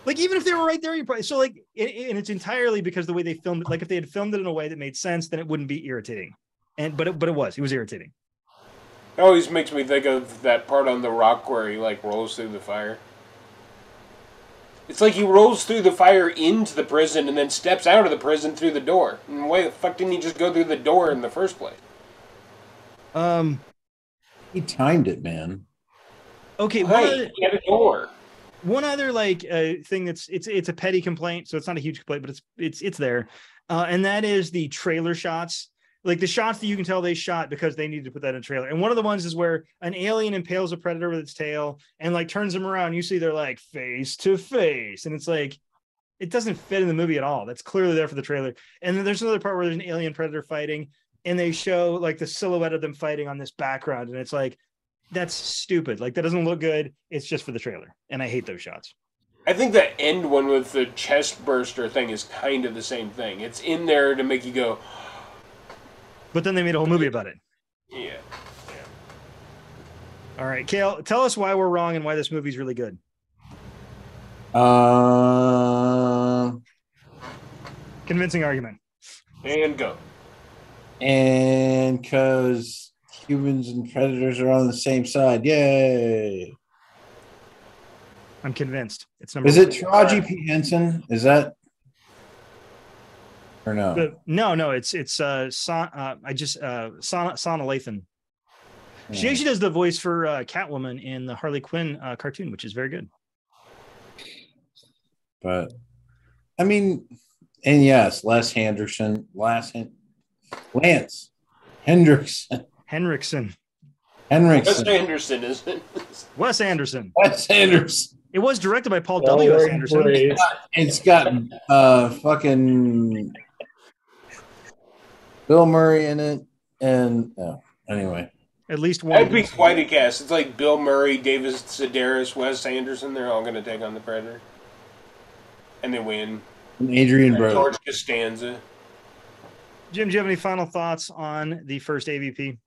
Like, even if they were right there, you probably so like, and it's entirely because the way they filmed it. Like, if they had filmed it in a way that made sense, then it wouldn't be irritating. But it was irritating. It always makes me think of that part on the rock where he like rolls through the fire. It's like he rolls through the fire into the prison and then steps out of the prison through the door. And why the fuck didn't he just go through the door in the first place? He timed it, man. Okay, He had a door. One other like thing that's it's a petty complaint, so it's not a huge complaint, but it's there, and that is the trailer shots. Like the shots that you can tell they shot because they needed to put that in a trailer. And one of the ones is where an alien impales a predator with its tail and like turns them around. You see they're like face to face. And it's like, it doesn't fit in the movie at all. That's clearly there for the trailer. And then there's another part where there's an alien predator fighting and they show like the silhouette of them fighting on this background. And it's like, that's stupid. Like that doesn't look good. It's just for the trailer. And I hate those shots. I think the end one with the chest burster thing is kind of the same thing. It's in there to make you go, but then they made a whole movie about it. Yeah. All right, Kale, tell us why we're wrong and why this movie's really good. Convincing argument. And go. And because humans and predators are on the same side. Yay. I'm convinced. It's number Is one. it Taraji P. Henson? Is that? Or no? No, it's Sana Lathan. She actually does the voice for Catwoman in the Harley Quinn cartoon, which is very good. But I mean, and yes, Lance Hendrickson. Wes Henriksen, Anderson, isn't it? Wes Anderson. It was directed by Paul W. S. Anderson. It's got fucking Bill Murray in it, and anyway, at least one. That'd be quite a cast. It's like Bill Murray, David Sedaris, Wes Anderson. They're all going to take on the Predator, and they win. And Adrian Brody, George Costanza. Jim, do you have any final thoughts on the first AVP?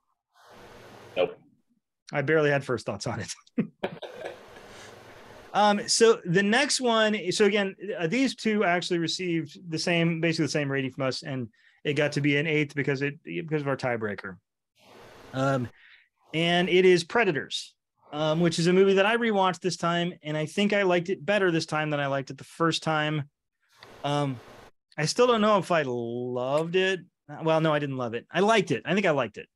Nope. I barely had first thoughts on it. So the next one. So again, these two actually received basically the same rating from us, and it got to be an 8 because of our tiebreaker. And it is Predators, which is a movie that I rewatched this time, and I think I liked it better this time than I liked it the first time. I still don't know if I loved it. Well, no, I didn't love it. I liked it. I think I liked it.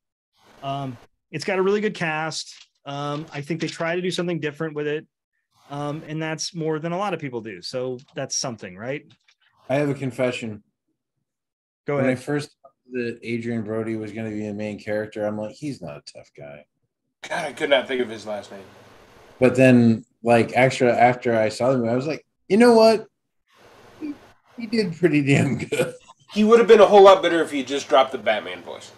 It's got a really good cast. I think they try to do something different with it. And that's more than a lot of people do. So that's something, right? I have a confession. Go ahead. When I first thought that Adrian Brody was going to be the main character, I'm like, he's not a tough guy. God, I could not think of his last name. But then, like, after I saw the movie, I was like, you know what? He did pretty damn good. He would have been a whole lot better if he just dropped the Batman voice.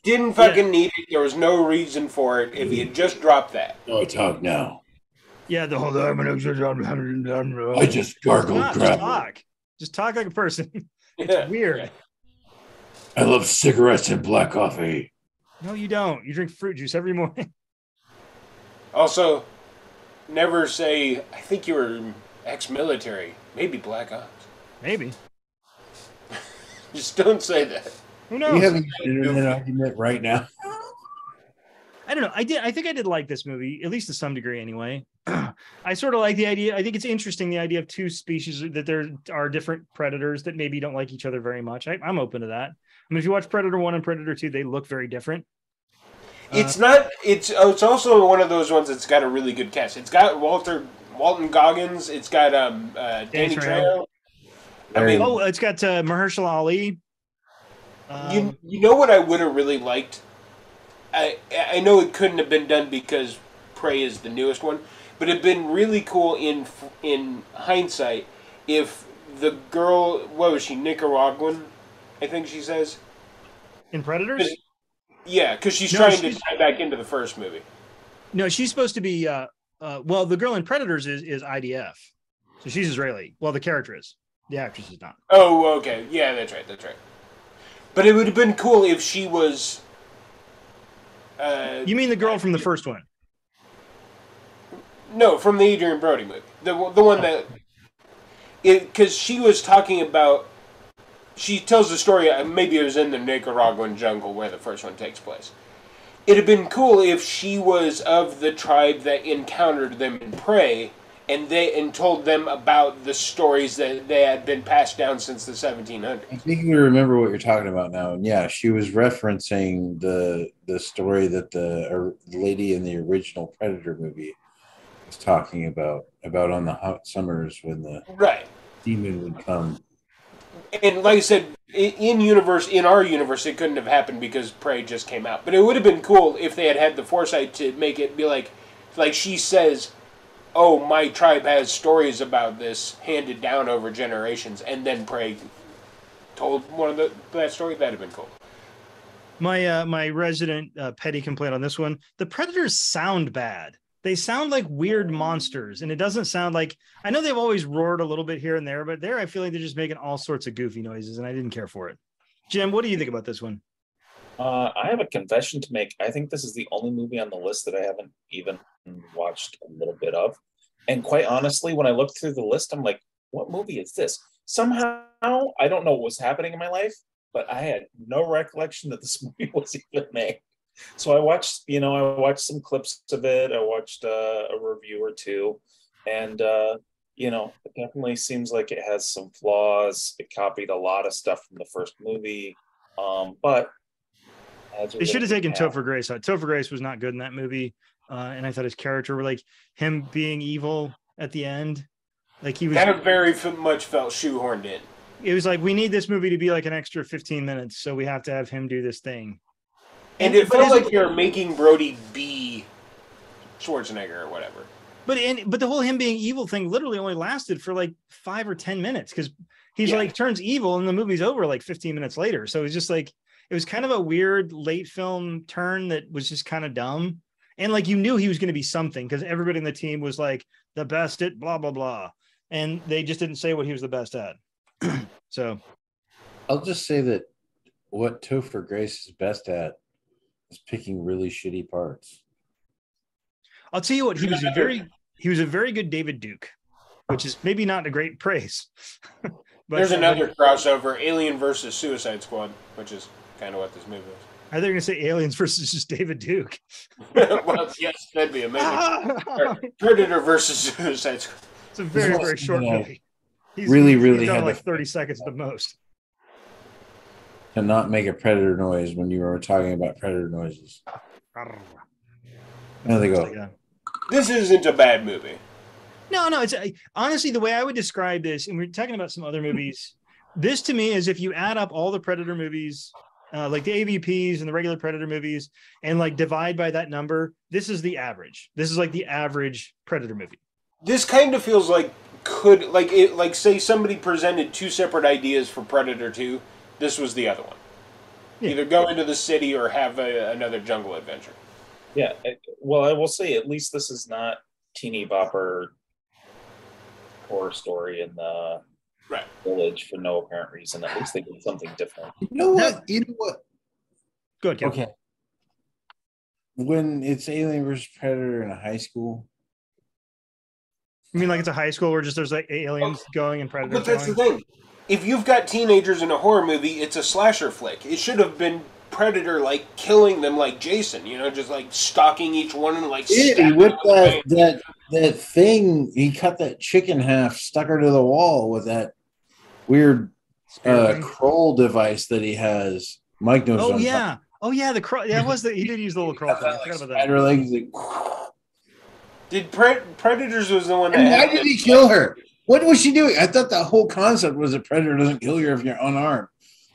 Didn't fucking need it. There was no reason for it. If he had just dropped that. No talk now. Yeah, the whole time. I just gargled crap. Just talk like a person. It's Yeah. weird. I love cigarettes and black coffee. No, you don't. You drink fruit juice every morning. Also, never say, I think you were ex-military. Maybe Black Ops. Maybe. Just don't say that. Who Are knows? you having an internet argument right now? I don't know. I think I did like this movie, at least to some degree anyway. I sort of like the idea. I think it's interesting, the idea of two species, that there are different predators that maybe don't like each other very much. I'm open to that. I mean, if you watch Predator 1 and Predator 2, they look very different. It's not. It's also one of those ones that's got a really good cast. It's got Walton Goggins. It's got Danny Trejo. I mean, it's got Mahershala Ali. You know what I would have really liked? I know it couldn't have been done because Prey is the newest one, but it'd been really cool in hindsight if the girl, what was she, Nicaraguan, I think she says? In Predators? Yeah, because she's trying to tie back into the first movie. No, she's supposed to be, well, the girl in Predators is IDF. So she's Israeli. Well, the character is. The actress is not. Oh, okay. Yeah, that's right. But it would have been cool if she was. You mean the girl from the first one? No, from the Adrian Brody movie. The one that. Because she was talking about. She tells the story, maybe it was in the Nicaraguan jungle where the first one takes place. It'd have been cool if she was of the tribe that encountered them in Prey, and told them about the stories that they had been passed down since the 1700s. I think we remember what you're talking about now. And yeah, she was referencing the story that the lady in the original Predator movie was talking about on the hot summers when the demon would come. And like I said, in our universe, it couldn't have happened because Prey just came out. But it would have been cool if they had had the foresight to make it be like she says, "Oh, my tribe has stories about this handed down over generations," and then Prey told one of that story. That'd have been cool. My resident petty complaint on this one: the Predators sound bad. They sound like weird monsters, and it doesn't sound like. I know they've always roared a little bit here and there, but there I feel like they're just making all sorts of goofy noises, and I didn't care for it. Jim, what do you think about this one? I have a confession to make. I think this is the only movie on the list that I haven't even watched a little bit of. And quite honestly, when I looked through the list, I'm like, what movie is this? Somehow, I don't know what was happening in my life, but I had no recollection that this movie was even made. So I watched some clips of it. I watched a review or two, and it definitely seems like it has some flaws. It copied a lot of stuff from the first movie, but they should have taken Topher Grace out. Topher Grace was not good in that movie, and I thought his character, like him being evil at the end, like he was that very much felt shoehorned in. It was like, we need this movie to be like an extra 15 minutes, so we have to have him do this thing. And it felt like you're making Brody be Schwarzenegger or whatever. But the whole him being evil thing literally only lasted for like 5 or 10 minutes because he's like turns evil and the movie's over like 15 minutes later. So it was just like, it was kind of a weird late film turn that was just kind of dumb. And like, you knew he was going to be something because everybody in the team was like the best at blah, blah, blah. And they just didn't say what he was the best at. So I'll just say that what Topher Grace is best at is picking really shitty parts. I'll tell you what, he was a very good David Duke, which is maybe not a great praise. But there's another crossover, Alien versus Suicide Squad, which is kind of what this movie is. Are they going to say Aliens versus just David Duke? Well, yes, that'd be amazing. Predator versus Suicide Squad. It's a very, very short movie. He's really done had like 30 seconds at the most. To not make a predator noise when you were talking about predator noises. There they go. Yeah. This isn't a bad movie. No, it's honestly the way I would describe this, and we're talking about some other movies. This to me is if you add up all the Predator movies, like the AVPs and the regular Predator movies, and like divide by that number, this is the average. This is like the average Predator movie. This kind of feels like say somebody presented two separate ideas for Predator 2. This was the other one. Yeah. Either go into the city or have another jungle adventure. Yeah, well, I will say at least this is not teeny bopper horror story in the village for no apparent reason. At least they did something different. You know what? Go ahead, Kevin. Okay. When it's Alien versus Predator in a high school. You mean like it's a high school where just there's like aliens going and predators But that's going? the thing. If you've got teenagers in a horror movie, it's a slasher flick. It should have been Predator like killing them like Jason, just like stalking each one and like he whipped that thing. He cut that chick in half, stuck her to the wall with that weird crawl device that he has. Mike knows. Oh yeah, the crawl. Yeah, he did use the little crawl thing. I forgot about that. Spider legs. Did Predators was the one that? And why did he kill her? What was she doing? I thought the whole concept was that Predator doesn't kill you if you're unarmed.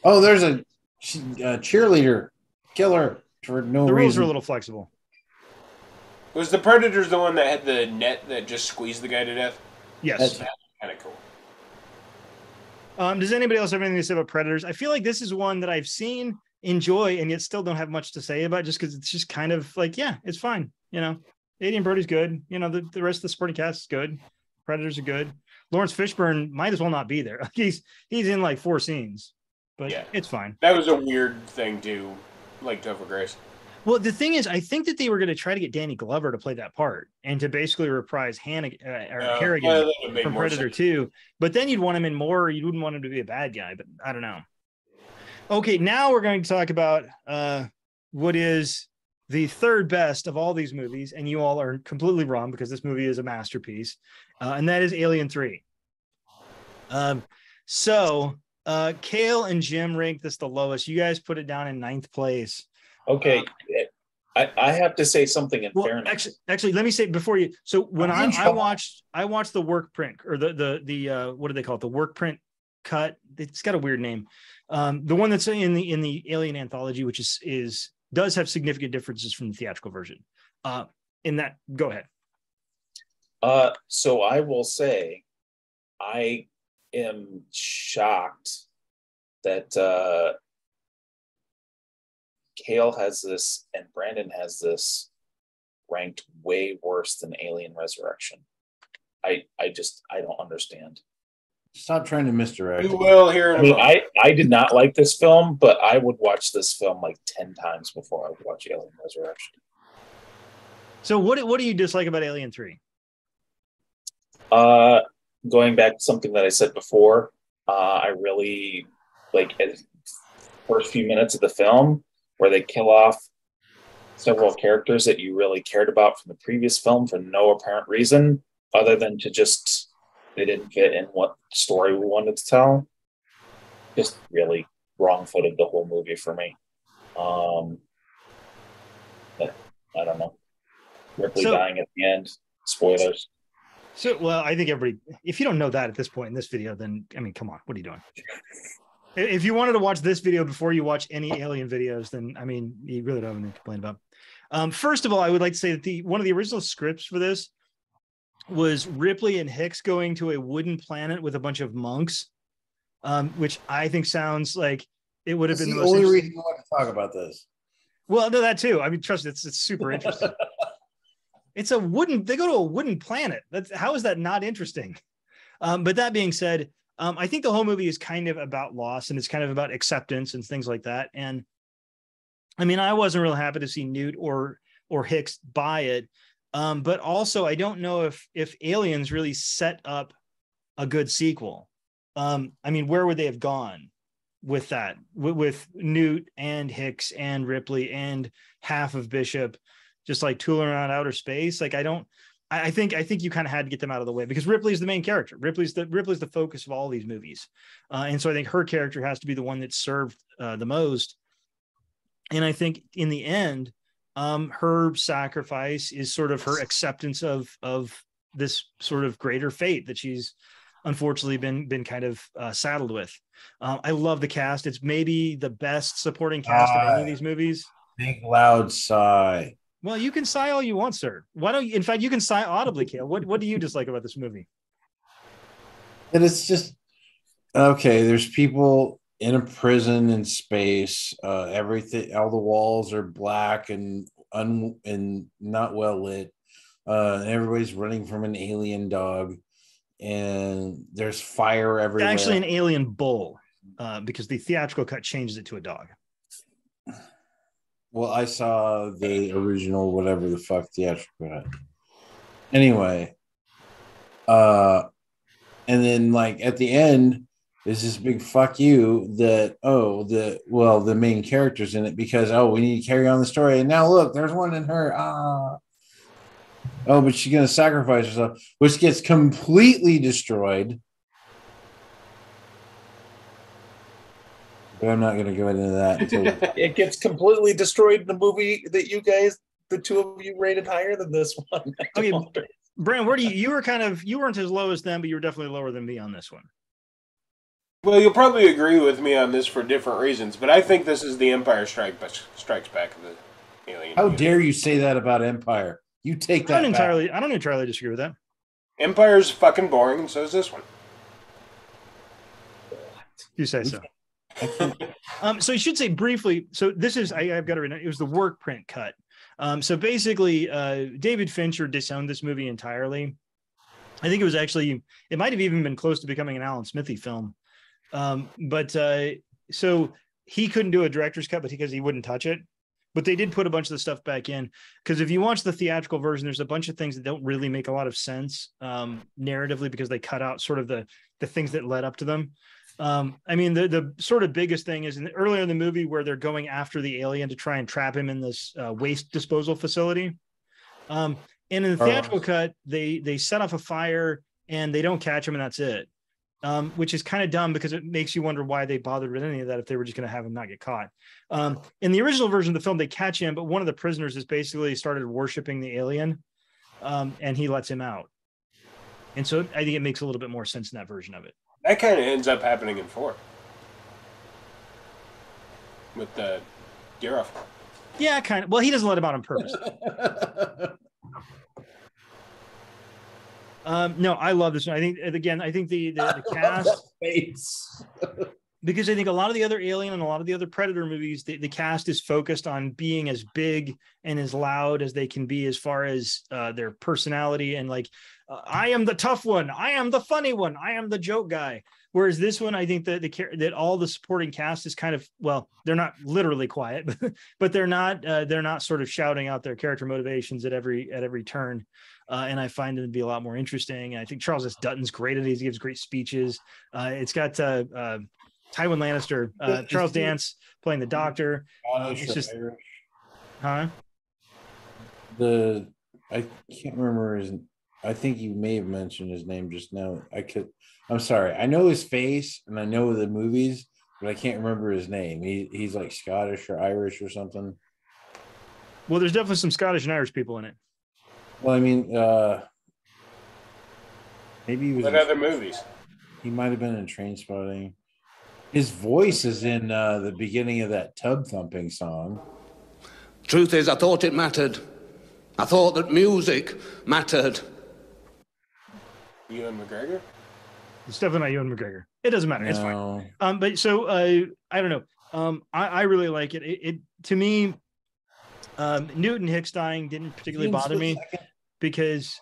Oh, there's a cheerleader. Kill her for no reason. The rules are a little flexible. Was the Predators the one that had the net that just squeezed the guy to death? Yes. That's kind of cool. Does anybody else have anything to say about Predators? I feel like this is one that I've seen, enjoy, and yet still don't have much to say about just because it's just kind of like, yeah, it's fine. Adrian Brody's good. The rest of the supporting cast is good. Predators are good. Lawrence Fishburne might as well not be there. He's in like 4 scenes. but Yeah. it's fine. That was a weird thing to like Topher Grace. Well, the thing is, I think that they were going to try to get Danny Glover to play that part and to basically reprise Harrigan from Predator 2. But then you'd want him in more. You wouldn't want him to be a bad guy. But I don't know. Okay, now we're going to talk about what is the third best of all these movies, and you all are completely wrong because this movie is a masterpiece, and that is Alien 3. So Cale and Jim ranked this the lowest. You guys put it down in 9th place. Okay, I have to say something in fairness. Actually, let me say before you. So when I watched the work print or the what do they call it? The work print cut. It's got a weird name. The one that's in the Alien anthology, which does have significant differences from the theatrical version. In that, go ahead. So I will say, I am shocked that Cale has this and Brandon has this ranked way worse than Alien Resurrection. I don't understand. Stop trying to misdirect. We will hear in a moment. I did not like this film, but I would watch this film like 10 times before I would watch Alien Resurrection. So what do you dislike about Alien 3? Going back to something that I said before, I really like the first few minutes of the film where they kill off several characters that you really cared about from the previous film for no apparent reason other than to just they didn't fit in what story we wanted to tell. Just really wrong-footed the whole movie for me. But I don't know. Ripley dying at the end. Spoilers. So, well, I think everybody, if you don't know that at this point in this video, then, I mean, come on, what are you doing? If you wanted to watch this video before you watch any Alien videos, then, I mean, you really don't have anything to complain about. First of all, I would like to say that one of the original scripts for this was Ripley and Hicks going to a wooden planet with a bunch of monks, which I think sounds like it would have been the only reason I want to talk about this. Well, no, that too. I mean, trust me, it's super interesting. They go to a wooden planet. How is that not interesting? But that being said, I think the whole movie is kind of about loss and it's kind of about acceptance and things like that. And I mean, I wasn't real happy to see Newt or Hicks buy it. But also I don't know if Aliens really set up a good sequel. I mean, where would they have gone with that, with Newt and Hicks and Ripley and half of Bishop, just like tooling around outer space? Like, I think you kind of had to get them out of the way because Ripley's the main character. Ripley's the focus of all these movies. And so I think her character has to be the one that's served the most. And I think in the end, her sacrifice is sort of her acceptance of this sort of greater fate that she's unfortunately been kind of saddled with. I love the cast. It's maybe the best supporting cast of any of these movies. Big loud sigh. Well, you can sigh all you want, sir. Why don't you? In fact, you can sigh audibly, Cale. What do you dislike about this movie? And it's just okay. There's people in a prison in space. Everything, all the walls are black and not well lit. And everybody's running from an alien dog, and there's fire everywhere. Actually, an alien bull, because the theatrical cut changes it to a dog. Well, I saw the original, whatever the fuck theatrical cut. Anyway, and then like at the end, there's this big fuck you that the main character's in it because we need to carry on the story, and now look, there's one in her. But she's gonna sacrifice herself, which gets completely destroyed. But I'm not going to go into that until it gets completely destroyed in the movie that you guys, the two of you, rated higher than this one. Okay, Brand, where do you weren't as low as them, but you were definitely lower than me on this one. Well, you'll probably agree with me on this for different reasons, but I think this is the Empire Strikes Back of the Alien. How dare you say that about Empire? You take that. I don't entirely disagree with that. Empire's fucking boring, and so is this one. You say so. So you should say briefly. So this is I've got to read it. It was the work print cut. So basically, David Fincher disowned this movie entirely. I think it might have even been close to becoming an Alan Smithy film. But so he couldn't do a director's cut, but because he wouldn't touch it. But they did put a bunch of the stuff back in, because if you watch the theatrical version, there's a bunch of things that don't really make a lot of sense narratively, because they cut out sort of the things that led up to them. I mean, the sort of biggest thing is earlier in the movie where they're going after the alien to try and trap him in this waste disposal facility. And in the theatrical cut, they set off a fire and they don't catch him, and that's it. Which is kind of dumb, because it makes you wonder why they bothered with any of that if they were just going to have him not get caught. In the original version of the film, they catch him, but one of the prisoners has basically started worshiping the alien, and he lets him out. And so I think it makes a little bit more sense in that version of it. That kind of ends up happening in 4 with the Gareth. Yeah, kind of. Well, he doesn't let him out on purpose. No, I love this one. I think the cast, because I think a lot of the other Alien and a lot of the other Predator movies, the cast is focused on being as big and as loud as they can be as far as their personality, and like, I am the tough one, I am the funny one, I am the joke guy. Whereas this one, I think that all the supporting cast is kind of, well, they're not literally quiet, but they're not sort of shouting out their character motivations at every turn. And I find it to be a lot more interesting. And I think Charles S. Dutton's great at it. He gives great speeches. It's got Tywin Lannister, Charles Dance playing the doctor. It's just, huh? I can't remember I think you may have mentioned his name just now. I'm sorry. I know his face and I know the movies, but I can't remember his name. He's like Scottish or Irish or something. Well, there's definitely some Scottish and Irish people in it. Well, I mean, maybe he was. What other movies? He might have been in Trainspotting. His voice is in the beginning of that tub thumping song. Truth is, I thought it mattered. I thought that music mattered. Ewan McGregor? It's definitely not Ewan McGregor. It doesn't matter. No. It's fine. But so I don't know. I really like it. It to me, Newton Hicks dying didn't particularly bother me because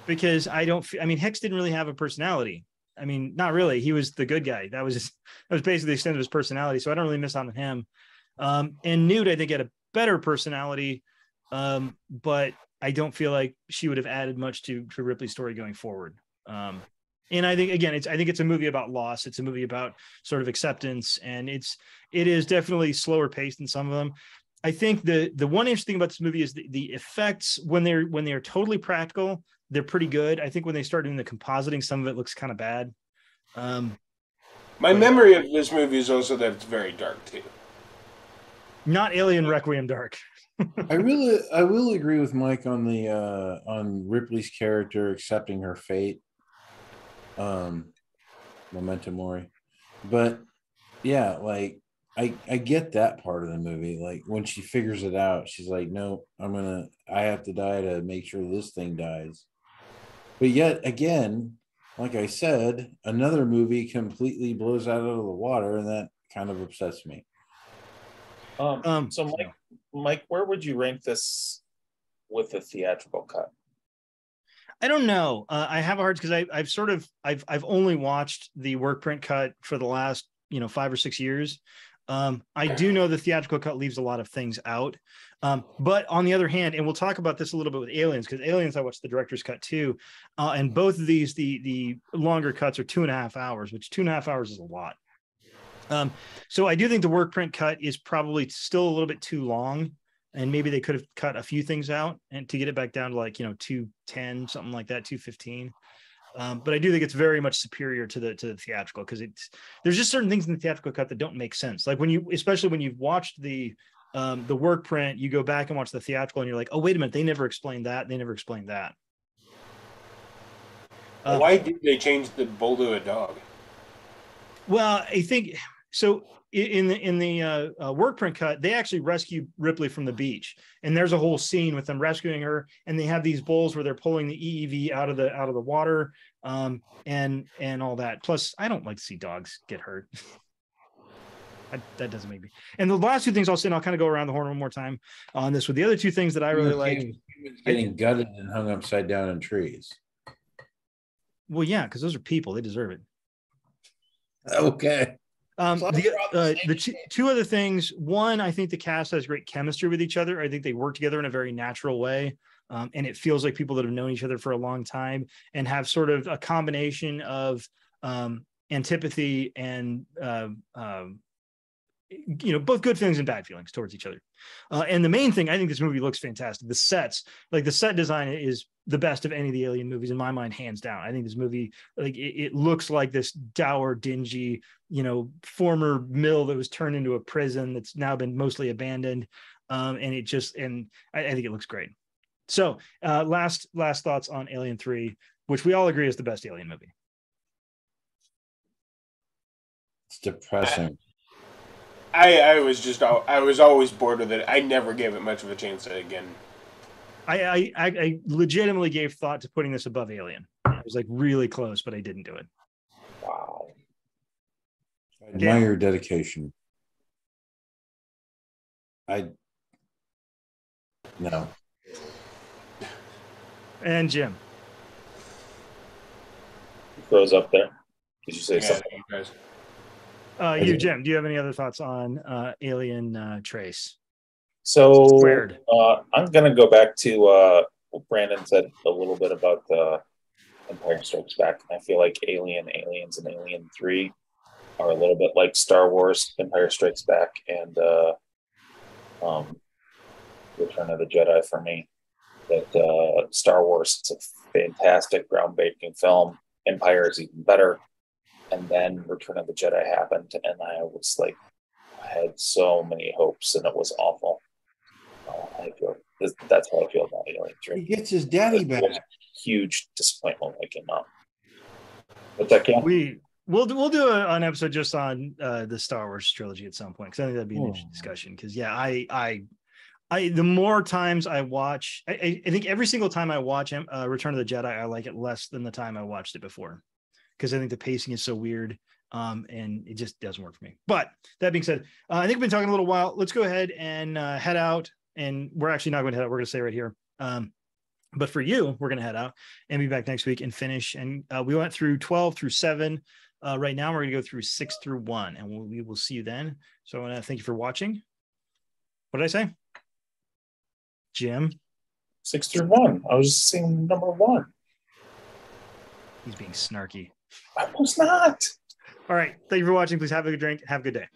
I don't. I mean, Hicks didn't really have a personality. I mean, not really. He was the good guy. That was basically the extent of his personality. So I don't really miss out on him. And Newt, I think, had a better personality, but I don't feel like she would have added much to Ripley's story going forward. And I think, again, I think it's a movie about loss. It's a movie about sort of acceptance, and it is definitely slower paced than some of them. I think the one interesting thing about this movie is the effects when they're totally practical, they're pretty good. I think when they start doing the compositing, some of it looks kind of bad. My memory of this movie is also that it's very dark too. Not Alien Requiem dark. I will agree with Mike on the on Ripley's character accepting her fate. Memento Mori. But yeah, like I get that part of the movie. Like when she figures it out, she's like, no, I have to die to make sure this thing dies. But yet again, like I said, another movie completely blows out of the water, and that kind of upsets me. So Mike, where would you rank this with the theatrical cut? I don't know. I have a hard because I've only watched the work print cut for the last 5 or 6 years. I do know the theatrical cut leaves a lot of things out. But on the other hand, and we'll talk about this a little bit with Aliens, because Aliens I watched the director's cut too. And both of these, the longer cuts are 2.5 hours, which 2.5 hours is a lot. So I do think the work print cut is probably still a little bit too long, and maybe they could have cut a few things out and to get it back down to 2:10, something like that, 2:15. But I do think it's very much superior to the theatrical, because there's just certain things in the theatrical cut that don't make sense. Like especially when you've watched the work print, you go back and watch the theatrical and you're like, oh, wait a minute, they never explained that. They never explained that. Why did they change the bull to a dog? Well, I think so. In the work print cut, they actually rescue Ripley from the beach, and there's a whole scene with them rescuing her, and they have these bulls where they're pulling the EEV out of the water, and all that. Plus, I don't like to see dogs get hurt. That doesn't make me. And the last two things I'll say, and I'll kind of go around the horn one more time on this. With the other two things that I really like, humans getting gutted and hung upside down in trees. Well, yeah, because those are people; they deserve it. Okay. Two other things. One, I think the cast has great chemistry with each other. I think they work together in a very natural way. And it feels like people that have known each other for a long time and have sort of a combination of antipathy and both good feelings and bad feelings towards each other. And the main thing, I think this movie looks fantastic. The sets, like the set design is the best of any of the Alien movies in my mind, hands down. I think this movie, like it looks like this dour, dingy, former mill that was turned into a prison that's now been mostly abandoned. And I think it looks great. So last thoughts on Alien 3, which we all agree is the best Alien movie. It's depressing. I was always bored with it. I never gave it much of a chance again. I legitimately gave thought to putting this above Alien. It was like really close, but I didn't do it. Wow. I admire your dedication. No. And Jim. He throws up there. Did you say something? You guys. Jim, do you have any other thoughts on Alien Trace? So I'm going to go back to what Brandon said a little bit about Empire Strikes Back. I feel like Aliens, and Alien 3 are a little bit like Star Wars, Empire Strikes Back, and Return of the Jedi for me. That Star Wars, it's a fantastic, groundbreaking film. Empire is even better. And then Return of the Jedi happened, and I was like, I had so many hopes, and it was awful. That's how I feel about Alien 3. He gets his daddy back. Huge disappointment when it came out. But that came. We'll do an episode just on the Star Wars trilogy at some point, because I think that'd be an interesting discussion. Because I the more times I watch, I think every single time I watch Return of the Jedi, I like it less than the time I watched it before, because I think the pacing is so weird, and it just doesn't work for me. But that being said, I think we've been talking a little while. Let's go ahead and head out. And we're actually not going to head out. We're going to stay right here. But for you, we're going to head out and be back next week and finish. And we went through 12 through 7. Right now, we're going to go through 6 through 1, and we will see you then. So I want to thank you for watching. What did I say? Jim? 6 through 1. I was just saying number 1. He's being snarky. I was not. All right. Thank you for watching. Please have a good drink. Have a good day.